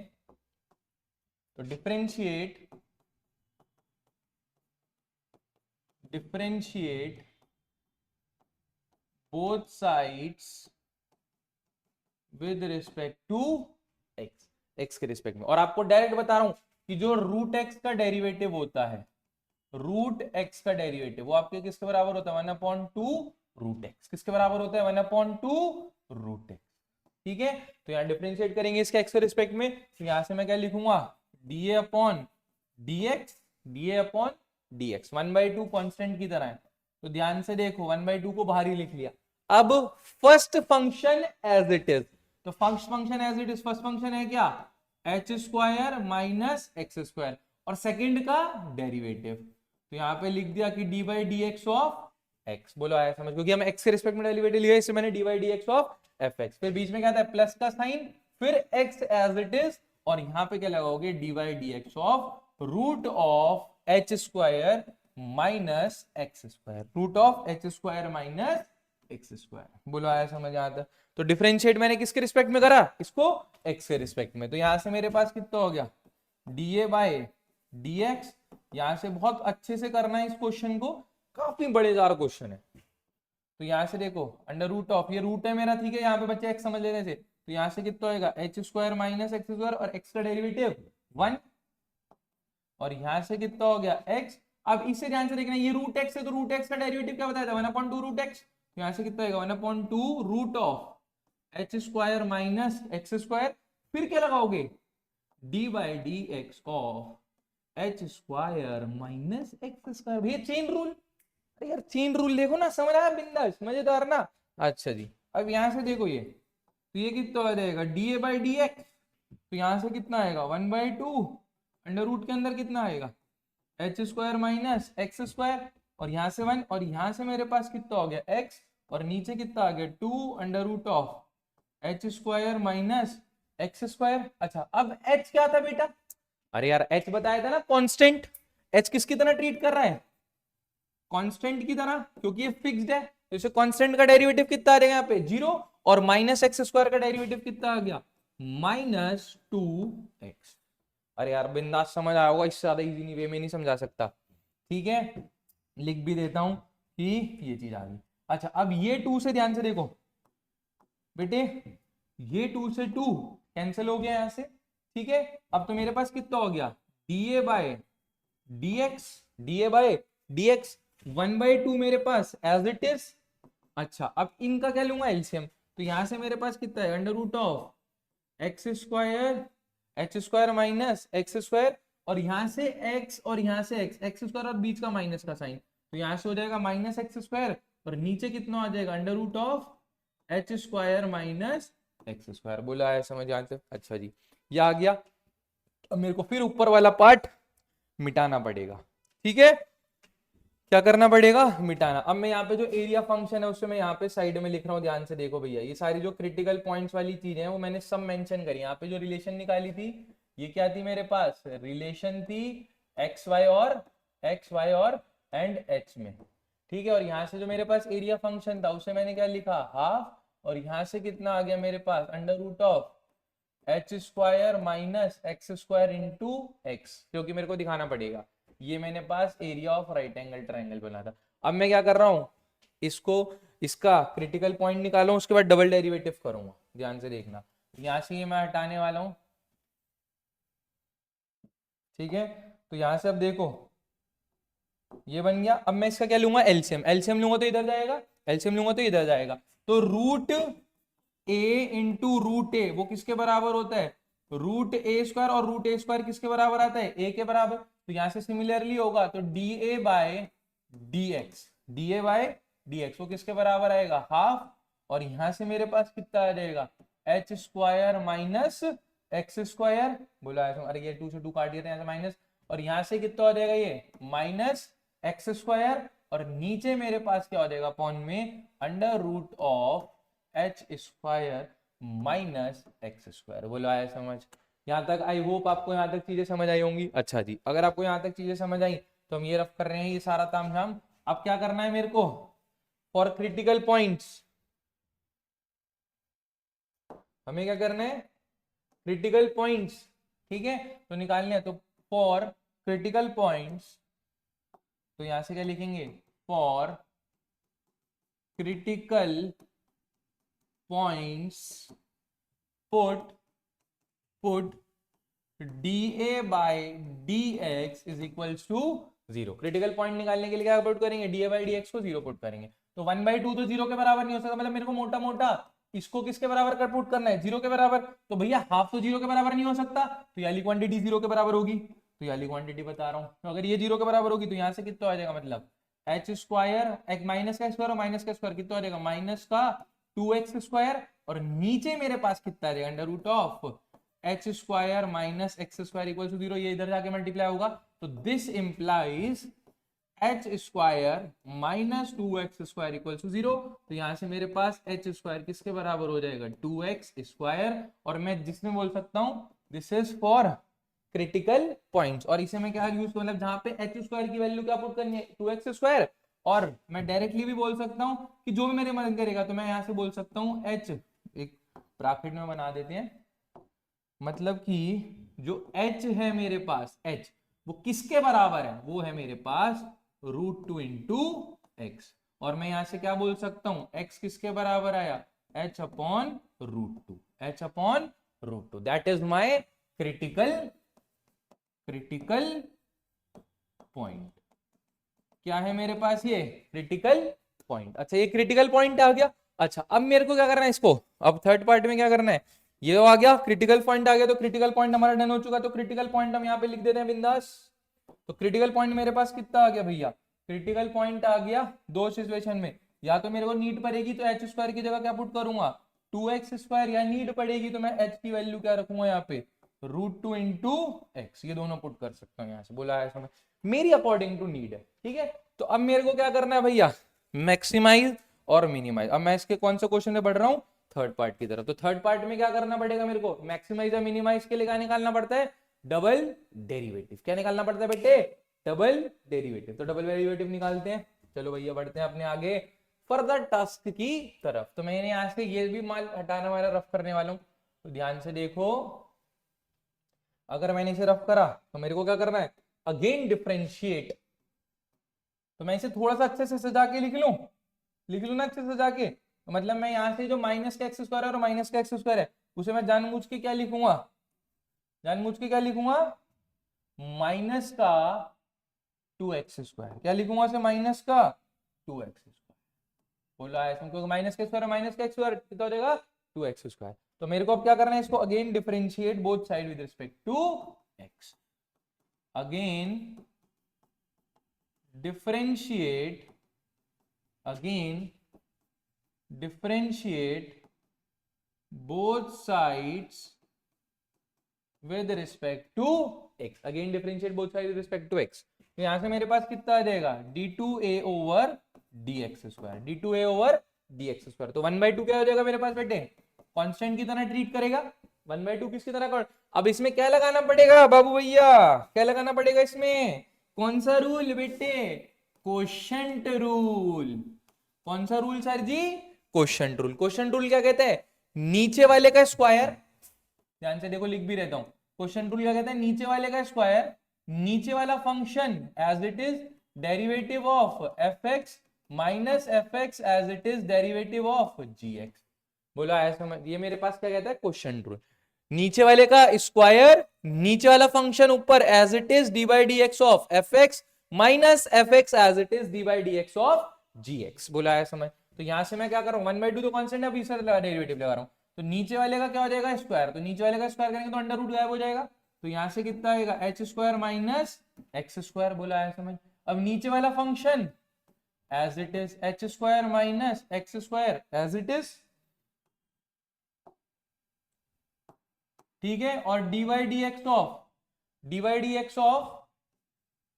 तो differentiate both sides with respect to x के रिस्पेक्ट में। और आपको डायरेक्ट बता रहा हूं कि जो रूट एक्स का डेरिवेटिव होता है, रूट एक्स का डेरिवेटिव वो आपके किसके बराबर होता है, 1/2 रूट एक्स। किसके बराबर होता है, 1/2 रूट एक्स। ठीक है, तो यहाँ डिफरेंशिएट करेंगे इसके एक्स के रिस्पेक्ट में। तो यहां से मैं क्या लिखूंगा, D A upon D x, d A upon D x, 1/2 constant की तरह है। तो ध्यान से देखो, 1/2 को बाहर ही लिख लिया। अब first function as it is, तो first function as it is, first function है क्या, h square minus x square, और सेकंड का डेरिवेटिव। तो यहाँ पे लिख दिया कि d by d x of x. बोलो आया समझ, क्योंकि हम एक्स के रिस्पेक्ट में डेरिवेटिव लिया, इससे मैंने D by d x of f x. फिर बीच में क्या था, प्लस का साइन, फिर एक्स एज इट इज, और यहाँ पे क्या लगाओगे, d by d x of root of h square minus x square, root of h square minus x square. बोलो आया समझ आता। तो डिफरेंशिएट मैंने किसके रिस्पेक्ट में करा, इसको एक्स के रिस्पेक्ट में। तो यहां से मेरे पास कितना हो गया, d A by d x. यहां से बहुत अच्छे से करना है इस क्वेश्चन को, काफी बड़ेदार क्वेश्चन है। तो यहां से देखो, अंडर रूट ऑफ, ये रूट है मेरा, ठीक है, यहाँ पे बच्चे एक्स समझ लेने से। तो यहां से कितना होगा, H square minus x square, और एक्स का डेरिवेटिव 1, और यहां से कितना हो गया, एक्स। अब इससे ध्यान से देखना, ये रूट एक्स है, तो रूट एक्स का डेरिवेटिव क्या बताया था, 1/2 रूट एक्स। तो यहां से कितना होगा, 1/2 root of h square minus x square, फिर क्या लगाओगे, d by d x of h square minus x square. भैया चेन रूल, अरे यार चेन रूल देखो ना, समझ आया, बिंदास मजेदार ना। अच्छा जी, अब यहां से देखो ये, तो ये कितना हो जाएगा, D A by d x. तो यहां से कितना आएगा, 1/2, अंडर रूट के अंदर कितना आएगा, h square minus x square, और यहां से 1, और यहां से मेरे पास कितना हो गया, एक्स, और नीचे कितना आ गया, 2 under root of h square minus x square. अच्छा, अब एच क्या था बेटा, अरे यार एच बताया था ना कांस्टेंट। एच किसकी तरह ट्रीट कर रहा है, कांस्टेंट की तरह, क्योंकि ये फिक्स्ड है। तो इसे कांस्टेंट का डेरिवेटिव कितना आ जाएगा यहाँ पे, 0, और माइनस एक्स स्क्वायर का डेरिवेटिव कितना आ गया, -2x। अरे यार बिंदास समझ आया होगा, इससे ज्यादा इजी वे में नहीं समझा सकता। ठीक है, लिख भी देता हूं कि ये चीज आ गई। अच्छा, अब ये 2 से ध्यान से देखो बेटे, ये 2 से 2 कैंसिल हो गया यहां से। ठीक है, अब तो मेरे पास कितना हो गया, d A by d x, d A by d x, 1/2 मेरे पास एज इट इज। अच्छा, अब इनका क्या लूंगा, एलसीएम। तो यहां से मेरे पास कितना है, under root of x square h square minus x square, और यहां से एक्स और यहां से एक्स, एक्स स्क्वायर और बीच का माइनस का साइन, तो यहां से हो जाएगा माइनस एक्स स्क्वायर, और नीचे कितना आ जाएगा under root of h square minus x square. बोला है समझ यहाँ से? अच्छा जी, ये आ गया। अब मेरे को फिर ऊपर वाला पार्ट मिटाना पड़ेगा, ठीक है? क्या करना पड़ेगा? मिटाना। अब मैं यहाँ पे जो एरिया फंक्शन है उससे मैं यहाँ पे साइड में लिख रहा हूँ, ध्यान से देखो भैया, ये सारी जो क्रिटिकल पॉइंट्स वाली चीजें हैं वो मैंने सब मेंशन करी। यहाँ पे जो रिलेशन निकाली थी, ये क्या थी मेरे पास? रिलेशन थी एक्स वाई और एंड एच में, ठीक है? और यहाँ से जो मेरे पास एरिया फंक्शन था उसे मैंने क्या लिखा? हाफ, और यहाँ से कितना आ गया मेरे पास? Under root of h square minus x square into x, क्योंकि मेरे को दिखाना पड़ेगा ये मैंने पास area of right angle triangle बना था। अब मैं क्या कर रहा हूं, इसको, इसका क्रिटिकल पॉइंट निकालो, उसके बाद डबल डेरिवेटिव करूंगा, ध्यान से देखना। यहां से ये मैं हटाने वाला हूं, ठीक है? तो यहां से अब देखो ये बन गया। अब मैं इसका क्या लूंगा? एलसीएम। एलसीएम लूंगा तो इधर जाएगा, एलसीएम लूंगा तो इधर जाएगा। तो रूट ए इंटू रूट ए वो किसके बराबर होता है? रूट ए स्क्वायर, और रूट ए स्क्वायर किसके बराबर आता है? ए के बराबर। तो यहां से सिमिलरली होगा, तो d A by d x, d A by d x वो किसके बराबर आएगा? हाफ, और यहां से मेरे पास कितना आ जाएगा? H square minus x square. बोला है अरे ये 2 से 2 काट दिया था, यहाँ से माइनस, और यहां से कितना हो जाएगा? ये माइनस एक्स स्क्वायर, और नीचे मेरे पास क्या हो जाएगा? अपॉन में under root of h square minus x square. बोलो आया समझ? यहाँ तक आई होप आपको यहाँ तक चीजें समझ आई होंगी। अच्छा जी, अगर आपको यहाँ तक चीजें समझ आई तो हम ये रफ कर रहे हैं ये सारा तामझाम। अब क्या करना है मेरे को? फॉर क्रिटिकल पॉइंट्स हमें क्या करना है? क्रिटिकल पॉइंट्स, ठीक है? तो निकालने हैं, तो फॉर क्रिटिकल पॉइंट्स, तो यहां से क्या लिखेंगे? For critical points put dA by dx is equals to 0। Critical point निकालने के लिए क्या पुट करेंगे? dA by dx को 0 पुट करेंगे। तो 1/2 तो 0 के बराबर नहीं हो सकता, मतलब मेरे को मोटा मोटा इसको किसके बराबर कर पुट करना है? 0 के बराबर। तो भैया हाफ तो 0 के बराबर नहीं हो सकता, तो ये वाली क्वांटिटी 0 के बराबर होगी। तो ये वाली क्वांटिटी बता रहा हूँ, तो अगर ये 0 के बराबर होगी तो यहाँ से कितना आ जाएगा? मतलब एच स्क्वायर, एक माइनस का स्क्वायर और माइनस का स्क्वायर कितना आ जाएगा? माइनस का 2x स्क्वायर, और नीचे मेरे पास कितना आ जाएगा? Under root of h square minus x square equal to 0। ये इधर जाके मल्टीप्लाई होगा, तो this implies h square minus 2x square equal to 0। तो यहां से मेरे पास एच स्क्वायर किसके बराबर हो जाएगा? 2x स्क्वायर, और मैं जिसमें बोल सकता हूं this is for critical points. और इसे मैं क्या यूज, मतलब जहां पे एच स्क्वायर की वैल्यू क्या पुट करनी है? 2x स्क्वायर, और मैं डायरेक्टली भी बोल सकता हूं कि जो भी मेरे मन करेगा, तो मैं यहां से बोल सकता हूं एच, एक ब्रैकेट में बना देते हैं, मतलब कि जो h है मेरे पास, h वो किसके बराबर है? वो है मेरे पास √2 इंटू एक्स। और मैं यहां से क्या बोल सकता हूं? x किसके बराबर आया? h upon √2, h upon √2। That is my critical point. क्या है मेरे पास? ये क्रिटिकल पॉइंट। अच्छा, ये क्रिटिकल पॉइंट आ गया। अच्छा, अब मेरे को क्या करना है इसको? अब थर्ड पार्ट में क्या करना है? ये आ गया, क्रिटिकल पॉइंट आ गया, तो क्रिटिकल पॉइंट हमारा डन हो चुका। तो क्रिटिकल पॉइंट हम यहाँ पे लिख देते हैं बिंदास। तो क्रिटिकल पॉइंट मेरे पास कितना आ गया भैया? क्रिटिकल पॉइंट आ गया दो सिचुएशन में, या तो मेरे को नीड पड़ेगी तो एच स्क्वायर की जगह क्या पुट करूंगा? 2x स्क्वायर, या नीड पड़ेगी तो मैं h की वैल्यू क्या रखूंगा यहाँ पे? √2 इंटू एक्स। ये दोनों पुट कर सकता हूँ यहाँ से। बोला है समझ? मेरी अकॉर्डिंग टू नीड है, ठीक है? तो अब मेरे को क्या करना है भैया? मैक्सिमाइज और मिनिमाइज। अब मैं इसके कौन से क्वेश्चन में बढ़ रहा हूँ? थर्ड पार्ट की तरफ। तो थर्ड पार्ट में क्या करना पड़ेगा मेरे को? मैक्सिमाइज या मिनिमाइज के लिए क्या निकालना पड़ता है? Double derivative. क्या निकालना पड़ता है बेटे? Double derivative. तो डबल डेरिवेटिव निकालते हैं। चलो भैया बढ़ते हैं अपने आगे फर्दर टास्क की तरफ। तो मैंने यहाँ से ये भी माल हटाने वाला रफ करने वाला हूँ, तो ध्यान से देखो। अगर मैंने इसे रफ करा तो मेरे को क्या करना है? Again differentiate. तो मैं इसे थोड़ा सा अच्छे से सजा के लिख लूं ना अच्छे से सजा के। तो मतलब मैं यहाँ से जो माइनस का एक्स स्क्वायर है और माइनस का एक्स स्क्वायर है उसे मैं जानबूझ के क्या लिखूंगा? जानबूझ के क्या लिखूंगा? माइनस का 2x स्क्वायर। क्या लिखूंगा उसे? माइनस का 2x स्क्वायर। बोला है क्योंकि माइनस का स्क्वायर माइनस का एक्स स्क्वायर कितना हो जाएगा? 2x square. तो मेरे को अब क्या करना है, इसको again differentiate both side with respect to x. Again differentiate both sides with respect to x। Again differentiate both side with respect to x। तो यहां से मेरे पास कितना आ जाएगा, d2a over dx square, d2a over dx square. तो 1/2 क्या हो जाएगा मेरे पास बेटे, कांस्टेंट की तरह ट्रीट करेगा। 1/2 किसकी तरह कर। अब इसमें क्या लगाना पड़ेगा बाबू भैया, क्या लगाना पड़ेगा इसमें, कौन सा रूल बेटे, कोशेंट रूल। कौन सा रूल सर जी, कोशेंट रूल। कोशेंट रूल क्या कहता है, नीचे वाले का स्क्वायर, ध्यान से देखो लिख भी रहता हूं। क्वेश्चन रूल क्या कहता है, नीचे वाले का स्क्वायर, नीचे वाला function as it is derivative of f x minus f x as it is derivative of g x. बोला है समझ, ये मेरे पास क्या कहता है क्वेश्चन रूल। नीचे वाले का स्क्वायर, नीचे वाला फंक्शन ऊपर as it is d by d x of f x minus f x as it is d by d x of g x. बोला है समझ। तो यहां से मैं क्या कर रहा हूं, 1/2 तो कांस्टेंट है, अब इस डेरिवेटिव लगा रहा हूं। तो नीचे वाले का क्या हो जाएगा स्क्वायर, तो नीचे वाले का स्क्वायर करेंगे तो अंडर रूट गायब हो जाएगा। तो यहां से कितना आएगा, h square minus x square. बोला है समझ। अब नीचे वाला function as it is h square minus x square as it is, ठीक है। और d y d x of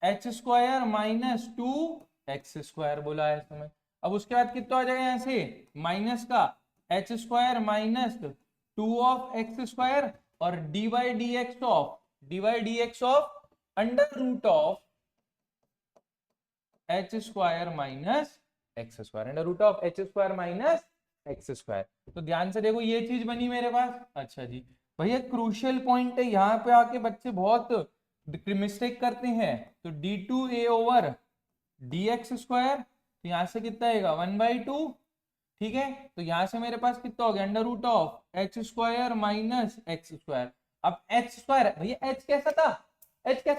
h square minus 2x square. बोला है समझ। अब उसके बाद कितना आ जाएगा यहां से, माइनस का h square minus 2 of x square और d y d x of under root of h square minus x square, under root of h square minus x square. तो ध्यान से देखो ये चीज बनी मेरे पास। अच्छा जी भैया क्रूशियल पॉइंट है, यहाँ पे आके बच्चे बहुत मिस्टेक करते हैं। तो d2a ओवर dx स्क्वायर, तो यहां से कितना आएगा 1/2, ठीक है। तो यहां से मेरे पास कितना हो गया, under root of h square minus x square. अब एच स्क्वायर भैया, एच कैसा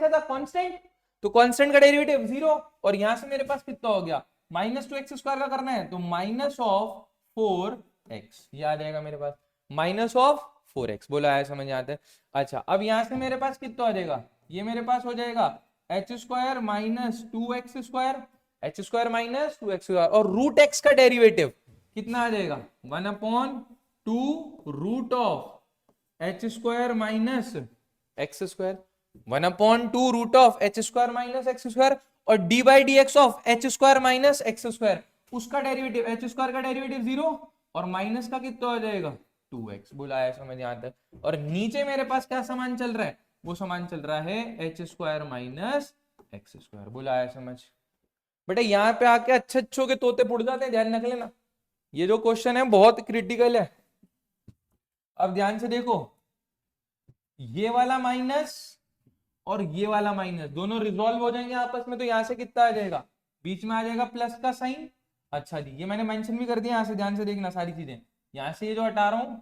था, कांस्टेंट, तो कांस्टेंट का डेरिवेटिव 0। और यहां से मेरे पास कितना हो गया, -2x स्क्वायर का करना है, तो -4x, ये आ जाएगा मेरे पास -4x। बोला है समझ आता है। अच्छा अब यहां से मेरे पास कितना आ जाएगा, ये मेरे पास हो जाएगा h square minus 2x square, h square minus 2x square, और रूट एक्स का डेरिवेटिव कितना आ जाएगा, 1/2 root of h square minus x square, 1/2 root of h square minus x square, और d by d x of h square minus x square, उसका derivative h square का derivative 0 और minus का कितना हो जाएगा 2x। बोला है समझ यहां तक। और नीचे मेरे पास क्या सामान चल रहा है, वो सामान चल रहा है H square minus x square. बोला है समझ। बेटा यहाँ पे आके अच्छे अच्छों के तोते फुट जाते हैं, ध्यान रख लेना। ये जो क्वेश्चन है बहुत क्रिटिकल है। अब ध्यान से देखो, ये वाला माइनस और ये वाला माइनस दोनों रिजॉल्व हो जाएंगे आपस में, तो यहां से कितना आ जाएगा, बीच में आ जाएगा प्लस का साइन। अच्छा जी ये मैंने मेंशन भी कर दिया, यहां से ध्यान से देखना सारी चीजें। यहां से ये जो हटा रहा हूं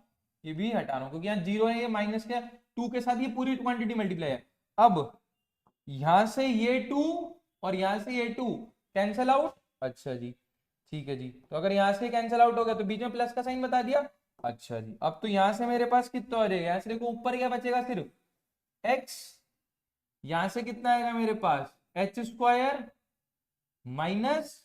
ये भी हटा रहा हूं, क्योंकि यहाँ 0 है, ये माइनस के 2 के साथ ये पूरी क्वांटिटी मल्टीप्लाई है। अब यहां से ये 2 और यहां से ये 2 कैंसल आउट। अच्छा जी ठीक है जी, तो अगर यहां से कैंसिल आउट हो गया तो बीच में प्लस का साइन बता दिया। अच्छा जी अब तो यहां से मेरे पास कितना आ जाएगा, यहां से देखो ऊपर क्या बचेगा, सिर्फ x, यहां से कितना आएगा मेरे पास h square minus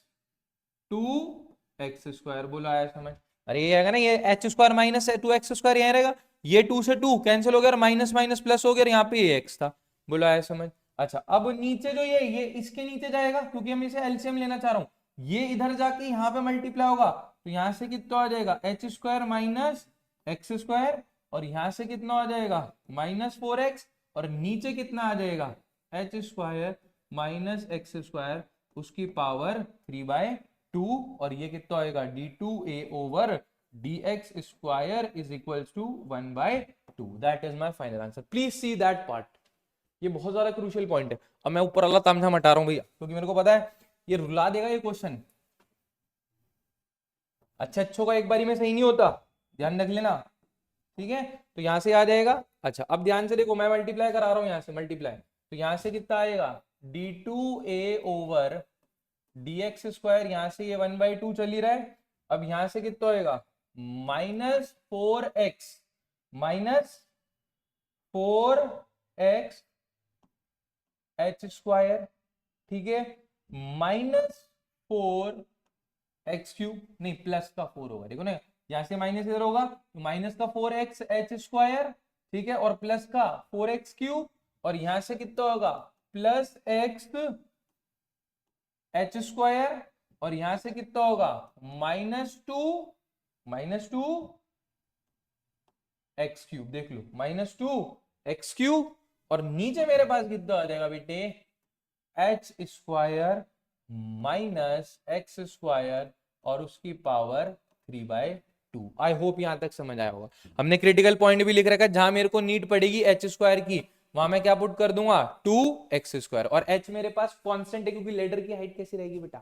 2x square. बोला है समझ। अरे ये आएगा ना, ये H square minus 2x square यहाँ रहेगा, ये 2 से 2 कैंसिल हो गया, माइनस माइनस प्लस हो गया, यहाँ पे ये x था। बोला है समझ। अच्छा अब नीचे जो ये इसके नीचे जाएगा, क्योंकि हम इसे एलसीएम लेना चाह रहा हूं, ये इधर जाके यहाँ पे मल्टीप्लाई होगा, तो यहां से कितना आ जाएगा h square minus x square, और यहां से कितना आ जाएगा -4x, और नीचे कितना आ जाएगा h square minus x square उसकी पावर 3/2, और ये कितना आएगा d2a over dx square is equals to 1/2। That is my final answer. Please see that part, ये बहुत ज्यादा क्रूशियल पॉइंट है। अब मैं ऊपर वाला तामझाम हटा रहा हूं भैया, क्योंकि मेरे को पता है ये रुला देगा ये क्वेश्चन। अच्छा अच्छों का एक बारी में सही नहीं होता, ध्यान रख लेना, ठीक है। तो यहां से आ जाएगा। अच्छा अब ध्यान से देखो, मैं मल्टीप्लाई करा रहा हूं यहां से मल्टीप्लाई, तो यहां से कितना आएगा d2a ओवर dx स्क्वायर, यहां से ये 1/2 चल ही रहा है। अब यहां से कितना होएगा -4x minus 4x H square, ठीक है, माइनस 4x³ नहीं प्लस का 4 होगा, देखो ना यहां से माइनस इधर होगा तो माइनस का 4x एच स्क्वायर, ठीक है, और प्लस का 4x³, और यहां से कितना होगा प्लस x एच स्क्वायर, और यहां से कितना होगा -2 x³, देख लो -2 x³, और नीचे मेरे पास कितना आ जाएगा बेटे H square minus x square और उसकी पावर 3/2। आई होप यहां तक समझ आया होगा। हमने क्रिटिकल पॉइंट भी लिख रखा है, जहां मेरे को नीड पड़ेगी एच स्क्वायर की वहां मैं क्या पुट कर दूंगा 2x², और h मेरे पास कांस्टेंट है क्योंकि लेडर की हाइट कैसी रहेगी बेटा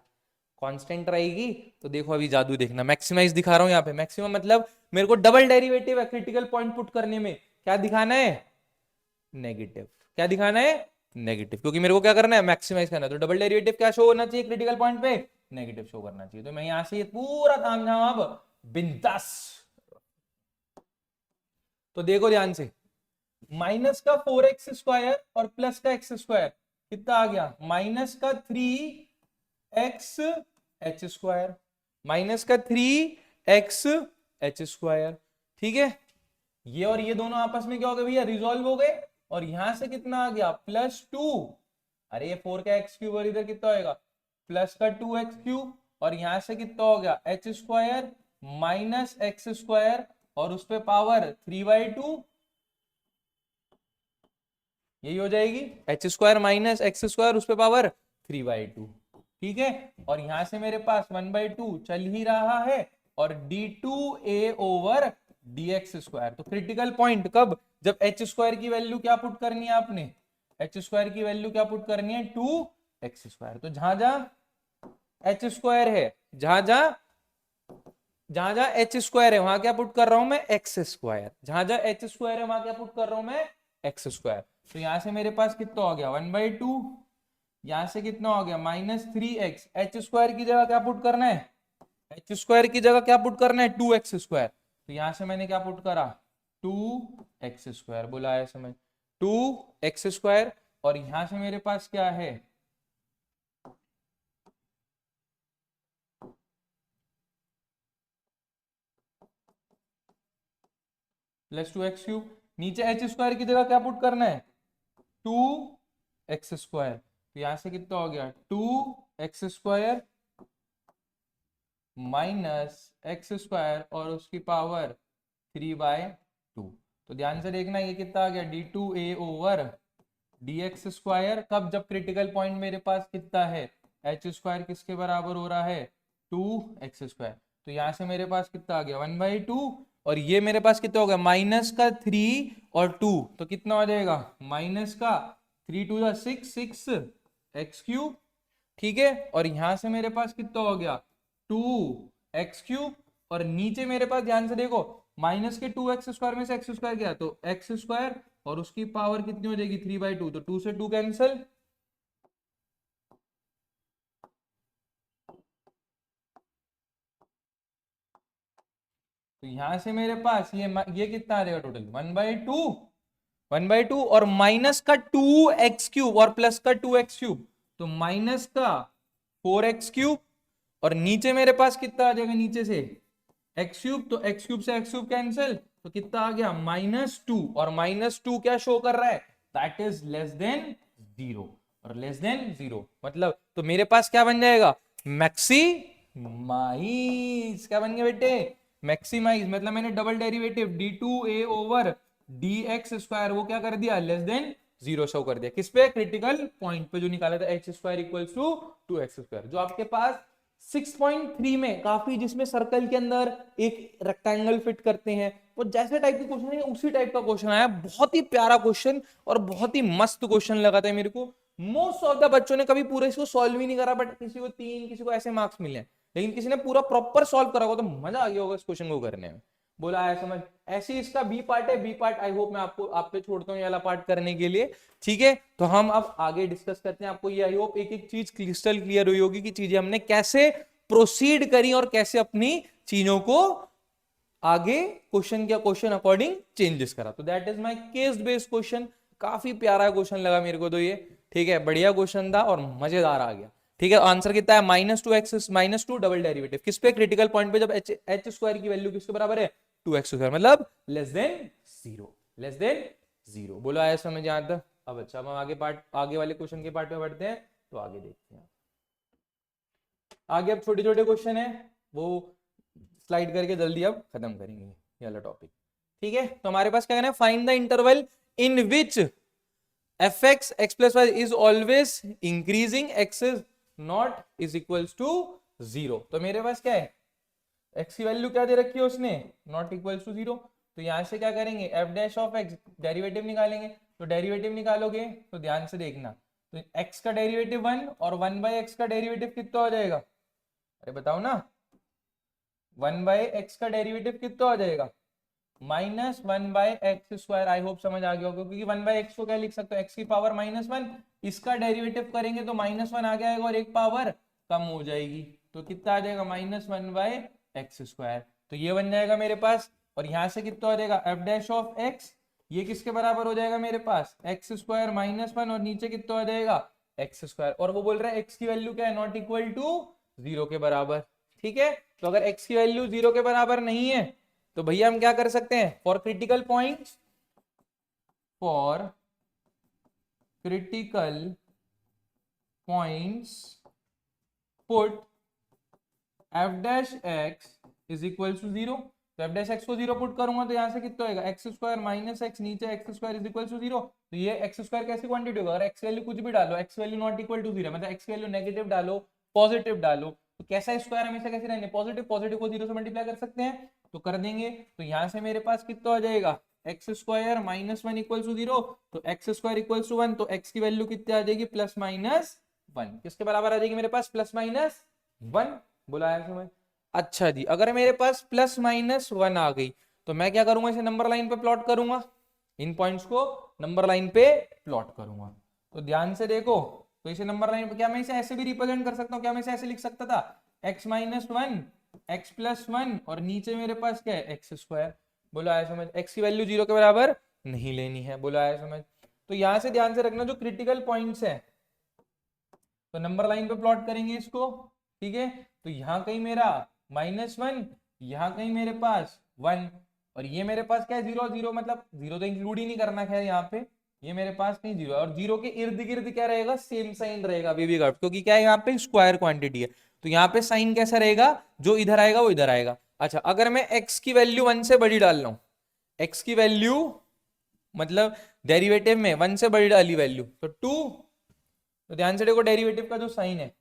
कांस्टेंट रहेगी। तो देखो अभी जादू देखना, मैक्सिमाइज दिखा रहा हूं यहाँ पे, मैक्सिमम मतलब मेरे को डबल डेरिवेटिव है क्रिटिकल पॉइंट पुट करने में, क्या दिखाना है नेगेटिव, क्या दिखाना है नेगेटिव, क्योंकि मेरे को क्या करना है मैक्सिमाइज करना है, तो डबल डेरिवेटिव क्या शो होना चाहिए क्रिटिकल पॉइंट पे नेगेटिव शो करना चाहिए। तो मैं यहां से ये पूरा तामझाम अब बिंदास, तो देखो ध्यान से माइनस का 4x² और प्लस का x² कितना आ गया माइनस का 3x² माइनस का 3x², ठीक है, ये और ये दोनों आपस में क्या हो गए भैया रिजॉल्व हो गए, और यहां से कितना आ गया +2, अरे ये 4 का x³ और इधर कितना होगा प्लस का 2x³, और यहां से कितना हो गया h² माइनस x² और उस पे पावर 3/2, यही हो जाएगी h² माइनस x² उस पे पावर 3/2, ठीक है, और यहां से मेरे पास 1/2 चल ही रहा है और d2a/dx²। तो क्रिटिकल पॉइंट कब, जब h² की वैल्यू क्या पुट करनी है आपने, h² की वैल्यू क्या पुट करनी है 2x²। तो जहां जहां h² है, जहां जहां h² है वहां क्या पुट कर रहा हूं मैं x², जहां जहां h² है वहां क्या पुट कर रहा हूं मैं x²। तो यहां से मेरे पास कितना हो गया 1/2, यहां से कितना हो गया -3x, h² की जगह क्या पुट करना है h² की जगह क्या पुट करना है 2x², तो यहां से मैंने क्या पुट करा 2x², बोला है समझ 2x², और यहां से मेरे पास क्या है +2x³, नीचे h² की जगह क्या पुट करना है 2x², तो यहां से कितना हो गया 2x² माइनस x² और उसकी पावर 3/2। तो ध्यान से देखना ये कितना आ गया d2a/dx², कब जब क्रिटिकल पॉइंट मेरे पास कितना है h² किसके बराबर हो रहा है 2x², तो यहां से मेरे पास कितना आ गया 1/2, और ये मेरे पास कितना हो गया माइनस का 3 और 2, तो कितना हो जाएगा माइनस का 3 2 6x³, ठीक है, और यहां से मेरे पास कितना हो गया 2x³ और नीचे मेरे पास ध्यान से देखो माइनस के 2x² में से x² गया तो x² और उसकी पावर कितनी हो जाएगी 3/2, तो 2 से 2 कैंसिल, तो यहां से मेरे पास ये कितना आ जाएगा टोटल 1/2 और माइनस का 2x³ और प्लस का 2x³, तो माइनस का 4x³ और नीचे मेरे पास कितना आ जाएगा नीचे से x³, तो x³ से x³ कैंसिल, तो कितना आ गया -2, और -2 क्या शो कर रहा है दैट इज लेस देन 0, और लेस देन 0 मतलब तो मेरे पास क्या बन जाएगा मैक्सिमाइज, क्या बन गया बेटे मैक्सिमाइज, मतलब मैंने डबल डेरिवेटिव d2a/dx² वो क्या कर दिया लेस देन 0 शो कर दिया, किस पे क्रिटिकल पॉइंट पे जो निकाला था h² इक्वल्स टू 2x², जो आपके पास 6.3 में काफी, जिसमें सर्कल के अंदर एक रेक्टेंगल फिट करते हैं, वो जैसे टाइप के क्वेश्चन है उसी टाइप का क्वेश्चन आया, बहुत ही प्यारा क्वेश्चन और बहुत ही मस्त क्वेश्चन लगा था मेरे को। मोस्ट ऑफ द बच्चों ने कभी पूरे इसको सॉल्व ही नहीं करा, बट किसी को 3 किसी को ऐसे मार्क्स मिले, लेकिन किसी ने पूरा प्रॉपर सॉल्व करा होगा तो मजा आ गया होगा इस क्वेश्चन को करने में, बोला है समझ। ऐसे इसका बी पार्ट है, बी पार्ट आई होप मैं आपको आप पे छोड़ता हूँ ये वाला पार्ट करने के लिए, ठीक है। तो हम अब आगे डिस्कस करते हैं, आपको ये आई होप एक एक चीज क्रिस्टल क्लियर हुई होगी कि चीजें हमने कैसे प्रोसीड करी और कैसे अपनी चीजों को आगे क्वेश्चन अकॉर्डिंग चेंजेस करा। तो that is my case based question. काफी प्यारा क्वेश्चन लगा मेरे को तो ये, ठीक है, बढ़िया क्वेश्चन था और मजेदार आ गया। ठीक है, आंसर कितना है, -2x -2 डबल डेरिवेटिव किस पे, क्रिटिकल पॉइंट पे, जब एच स्क्वायर की वैल्यू किसके बराबर है, 2x², मतलब लेस देन 0। बोलो आया समझ यहां तक। अब अच्छा, हम आगे वाले क्वेश्चन के पार्ट पे बढ़ते हैं, तो आगे देखते हैं। आगे अब छोटे छोटे क्वेश्चन है, वो स्लाइड करके जल्दी अब खत्म करेंगे ये वाला टॉपिक। ठीक है, तो हमारे पास क्या करना है, find the interval in which fx x plus y is always increasing, x is not is equals to 0। तो मेरे पास क्या है, x की वैल्यू क्या दे रखी है उसने, नॉट इक्वल्स टू 0। तो यहां से क्या करेंगे, f dash of x, derivative निकालेंगे। तो डेरिवेटिव निकालोगे तो ध्यान से देखना, तो x का डेरिवेटिव 1 और 1/x का डेरिवेटिव कितना हो जाएगा, अरे बताओ ना, 1/x का डेरिवेटिव कितना हो जाएगा, -1/x²। आई होप समझ आ गया होगा, क्योंकि 1/x को क्या लिख सकते हो, x की पावर -1, इसका डेरिवेटिव करेंगे तो -1 आ जाएगा और एक पावर कम हो जाएगी, तो कितना आ जाएगा, -1/x²। तो ये बन जाएगा मेरे पास, और यहां से कितना हो जाएगा, f डैश ऑफ x, ये किसके बराबर हो जाएगा मेरे पास, x² -1, और नीचे कितना हो जाएगा, x²। और वो बोल रहा है x की वैल्यू क्या है, नॉट इक्वल टू 0 के बराबर। ठीक है, तो अगर x की वैल्यू 0 के बराबर नहीं है, तो भैया हम क्या कर सकते हैं, for critical points put f dash x is equal to 0। तो f डैश x को 0 पुट करूंगा तो यहां से कितना होगा, x² -x, नीचे x² इज इक्वल टू 0। तो ये x² कैसी क्वांटिटी होगा, अगर x वैल्यू कुछ भी डालो, x value not equal to 0, मतलब x वैल्यू नेगेटिव डालो, पॉजिटिव डालो, तो कैसा स्क्वायर हमेशा कैसे रहने, पॉजिटिव, पॉजिटिव को 0 से मल्टीप्लाई कर सकते हैं, तो कर देंगे। तो यहां से मेरे पास कितना हो जाएगा, x² -1 इक्वल टू 0, तो x² इक्वल टू 1, तो x की वैल्यू कितनी आ जाएगी, +-1, किसके बराबर आ जाएगी मेरे पास, +-1। बोला है समझ। अच्छा जी, अगर मेरे पास +-1 आ गई, तो मैं क्या करूंगा, इसे नंबर लाइन पे प्लॉट करूंगा, इन पॉइंट्स को नंबर लाइन पे प्लॉट करूंगा। तो ध्यान से देखो, तो इसे नंबर लाइन पे, क्या मैं इसे ऐसे भी रिप्रेजेंट कर सकता हूँ, क्या मैं इसे ऐसे लिख सकता था, x-1 x+1, और नीचे मेरे पास क्या है, x²। बोलो आया समझ, x की वैल्यू 0 के बराबर नहीं लेनी है, बोलो आया समझ। तो यहां से ध्यान से रखना, जो क्रिटिकल पॉइंट्स है, तो नंबर लाइन पे प्लॉट करेंगे इसको। ठीक है, तो यहाँ कहीं मेरा -1, यहाँ कहीं मेरे पास 1, और ये मेरे पास क्या है, 0 मतलब 0 तो इंक्लूड ही नहीं करना, खैर यहाँ पे ये मेरे पास कहीं 0 है, और 0 के इर्द गिर्द क्या रहेगा, सेम साइन रहेगा बेबी गर्ल, क्योंकि क्या है, यहाँ पे स्क्वायर क्वांटिटी है, तो यहाँ पे साइन कैसा रहेगा, जो इधर आएगा वो इधर आएगा। अच्छा, अगर मैं x की वैल्यू 1 से बड़ी डाल रहा हूँ, x की वैल्यू मतलब डेरिवेटिव में 1 से बड़ी डाली वैल्यू, तो 2, तो ध्यान से देखो डेरिवेटिव का जो साइन है,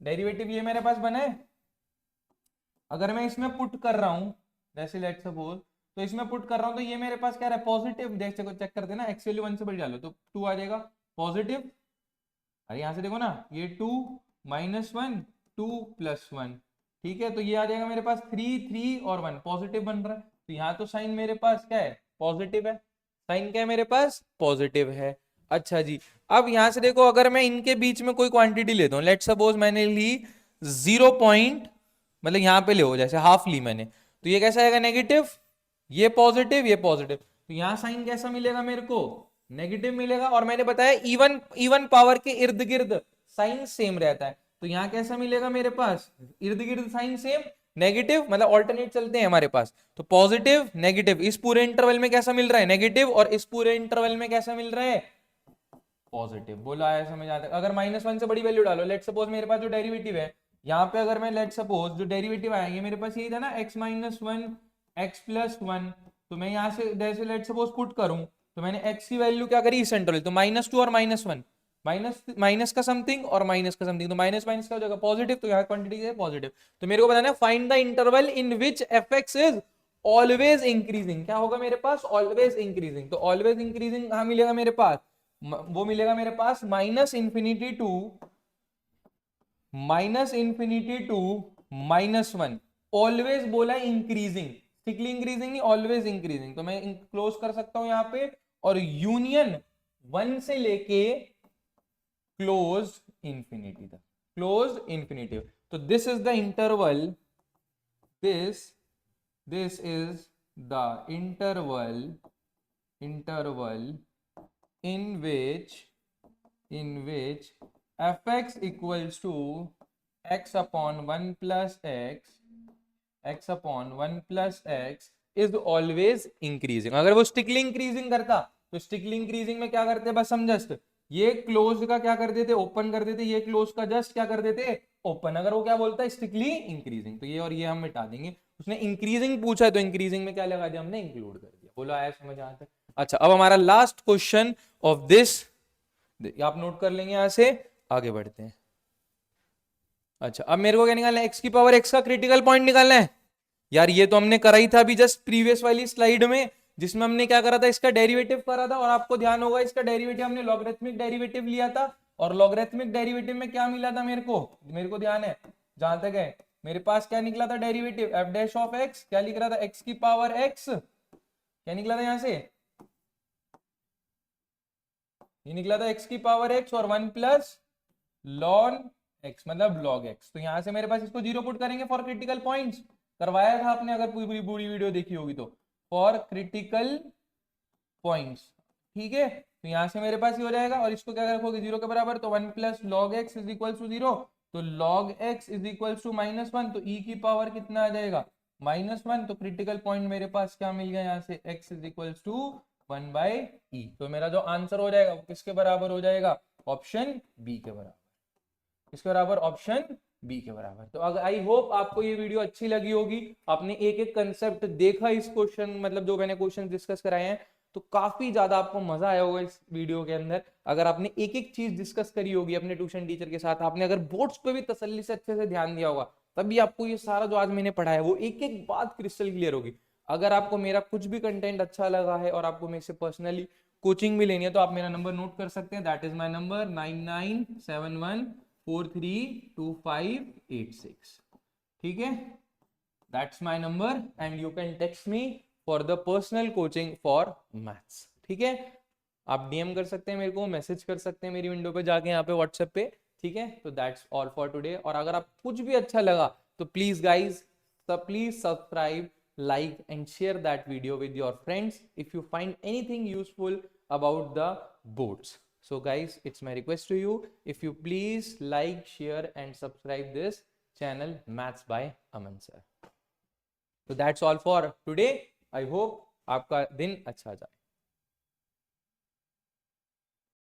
डेरिवेटिव ये मेरे पास बना है, अगर मैं इसमें पुट कर रहा हूं, जैसे लेट्स सपोज, तो इसमें पुट कर रहा हूं, तो ये मेरे पास क्या है, पॉजिटिव, देख को चेक करते ना, एक्स वैल्यू 1 से बड़ी डालो तो 2 आ जाएगा पॉजिटिव। अरे यहां से देखो ना, ये 2 -1 2 +1, ठीक है, तो ये आ जाएगा मेरे पास 3 और 1 पॉजिटिव बन रहा है, तो यहाँ तो साइन मेरे पास क्या है, पॉजिटिव है, साइन क्या है मेरे पास, पॉजिटिव है। अच्छा जी, अब यहां से देखो, अगर मैं इनके बीच में कोई क्वांटिटी लेता हूँ, लेट सपोज मैंने ली 0 पॉइंट, मतलब यहाँ पे ले हो, जैसे हाफ ली मैंने, तो ये कैसा आएगा, नेगेटिव, ये पॉजिटिव, ये पॉजिटिव, तो यहाँ साइन कैसा मिलेगा मेरे को, नेगेटिव मिलेगा। और मैंने बताया इवन पावर के इर्द गिर्द साइन सेम रहता है, तो यहाँ कैसा मिलेगा मेरे पास, इर्द गिर्द साइन सेम, नेगेटिव, मतलब ऑल्टरनेट चलते हैं हमारे पास, तो पॉजिटिव नेगेटिव, इस पूरे इंटरवल में कैसा मिल रहा है, नेगेटिव, और इस पूरे इंटरवल में कैसा मिल रहा है, पॉजिटिव। बोला है समझ आता है। अगर -1 से बड़ी वैल्यू डालो, लेट सपोज मेरे पास जो डेरिवेटिव है, यहाँ पे अगर मैं लेट सपोज जो डेरिवेटिव आएंगे मेरे पास, यही था ना, x -1 x+1, तो मैं यहाँ से जैसे लेट सपोज पुट करूं, तो मैंने x की वैल्यू क्या करी इस इंटरवल, तो -2 और -1, माइनस का समथिंग और माइनस का समथिंग, तो माइनस माइनस का हो जाएगा पॉजिटिव, तो यहाँ क्वांटिटी है पॉजिटिव। तो मेरे को बताना है, find the interval in which fx is always increasing, क्या होगा मेरे पास, ऑलवेज इंक्रीजिंग। तो ऑलवेज इंक्रीजिंग कहाँ मिलेगा मेरे पास, वो मिलेगा मेरे पास -∞ टू -1, ऑलवेज बोला इंक्रीजिंग, स्टिकली इंक्रीजिंग नहीं, ऑलवेज इंक्रीजिंग, तो मैं क्लोज कर सकता हूं यहाँ पे, और यूनियन 1 से लेके क्लोज इंफिनिटी तक, क्लोज इंफिनिटी। तो this is the interval, this is the interval in which fx equals to x upon 1 plus x upon 1 plus x is always increasing. अगर वो स्टिकली इंक्रीजिंग करता तो स्टिकली इंक्रीजिंग में क्या करते, बस हम जस्ट ये क्लोज का क्या कर देते, ओपन कर देते, ये क्लोज का जस्ट क्या कर देते, ओपन. अगर वो क्या बोलता है स्टिकली इंक्रीजिंग, तो ये और ये हम मिटा देंगे. उसने इंक्रीजिंग पूछा है तो इंक्रीजिंग में क्या लगा दिया हमने, इंक्लूड कर दिया. बोलो आया समझ यहाँ तक? अच्छा, अब हमारा लास्ट क्वेश्चन ऑफ दिस आप नोट कर लेंगे, यहां से आगे बढ़ते हैं. अच्छा, अब मेरे को क्या निकालना है, एक्स की पावर एक्स का क्रिटिकल पॉइंट निकालना है. यार ये तो हमने करा ही था अभी जस्ट प्रीवियस वाली स्लाइड में, जिसमें हमने क्या करा था, इसका डेरिवेटिव करा था. और आपको ध्यान होगा इसका डेरिवेटिव हमने लॉगरिथमिक डेरिवेटिव लिया था. और लॉगरिथमिक डेरिवेटिव में क्या मिला था मेरे को ध्यान है, जहां तक है मेरे पास क्या निकला था derivative, F dash of x. क्या लिख रहा था, एक्स की पावर एक्स. क्या निकला था यहां से, ये निकला था एक्स की पावर एक्स और 1 प्लस लॉन एक्स मतलब लॉग एक्स. तो यहां से मेरे पास इसको जीरो पुट करेंगे फॉर क्रिटिकल पॉइंट्स. करवाया था आपने अगर पूरी वीडियो देखी होगी तो, फॉर क्रिटिकल पॉइंट्स. ठीक है, तो यहां से मेरे पास ये हो जाएगा. और इसको क्या रखोगे जीरो के बराबर, तो 1 plus log x is equal to zero. तो log x is equal to -1. तो ई की पावर कितना आ जाएगा, -1. तो क्रिटिकल पॉइंट मेरे पास क्या मिल गया यहाँ से, x is equal to 1/e. तो मेरा जो आंसर हो जाएगा वो किसके बराबर हो जाएगा, ऑप्शन बी के बराबर. किसके बराबर, ऑप्शन बी के बराबर. तो अगर आई होप आपको ये वीडियो अच्छी लगी होगी, आपने एक एक कंसेप्ट देखा इस क्वेश्चन, मतलब जो मैंने क्वेश्चन डिस्कस कराए हैं, तो काफी ज्यादा आपको मजा आया होगा इस वीडियो के अंदर. अगर आपने एक एक चीज डिस्कस करी होगी अपने ट्यूशन टीचर के साथ, आपने अगर बोर्ड्स पे भी तसल्ली से अच्छे से ध्यान दिया होगा, तभी आपको ये सारा जो आज मैंने पढ़ा है वो एक एक बात क्रिस्टल क्लियर होगी. अगर आपको मेरा कुछ भी कंटेंट अच्छा लगा है और आपको मेरे से पर्सनली कोचिंग भी लेनी है, तो आप मेरा नंबर नोट कर सकते हैं. That is my number 9971432586. ठीक है, that's my number and you can text me for the personal coaching for maths. ठीक है, आप डीएम कर सकते हैं मेरे को, मैसेज कर सकते हैं मेरी विंडो पे जाके यहाँ पे व्हाट्सएप पे. ठीक है, तो दैट्स ऑल फॉर टुडे. और अगर आप कुछ भी अच्छा लगा तो please guys, please subscribe, like and share that video with your friends if you find anything useful about the boards. So guys, it's my request to you, if you please like, share and subscribe this channel Maths by Aman sir. So that's all for today. I hope आपका दिन अच्छा जाए.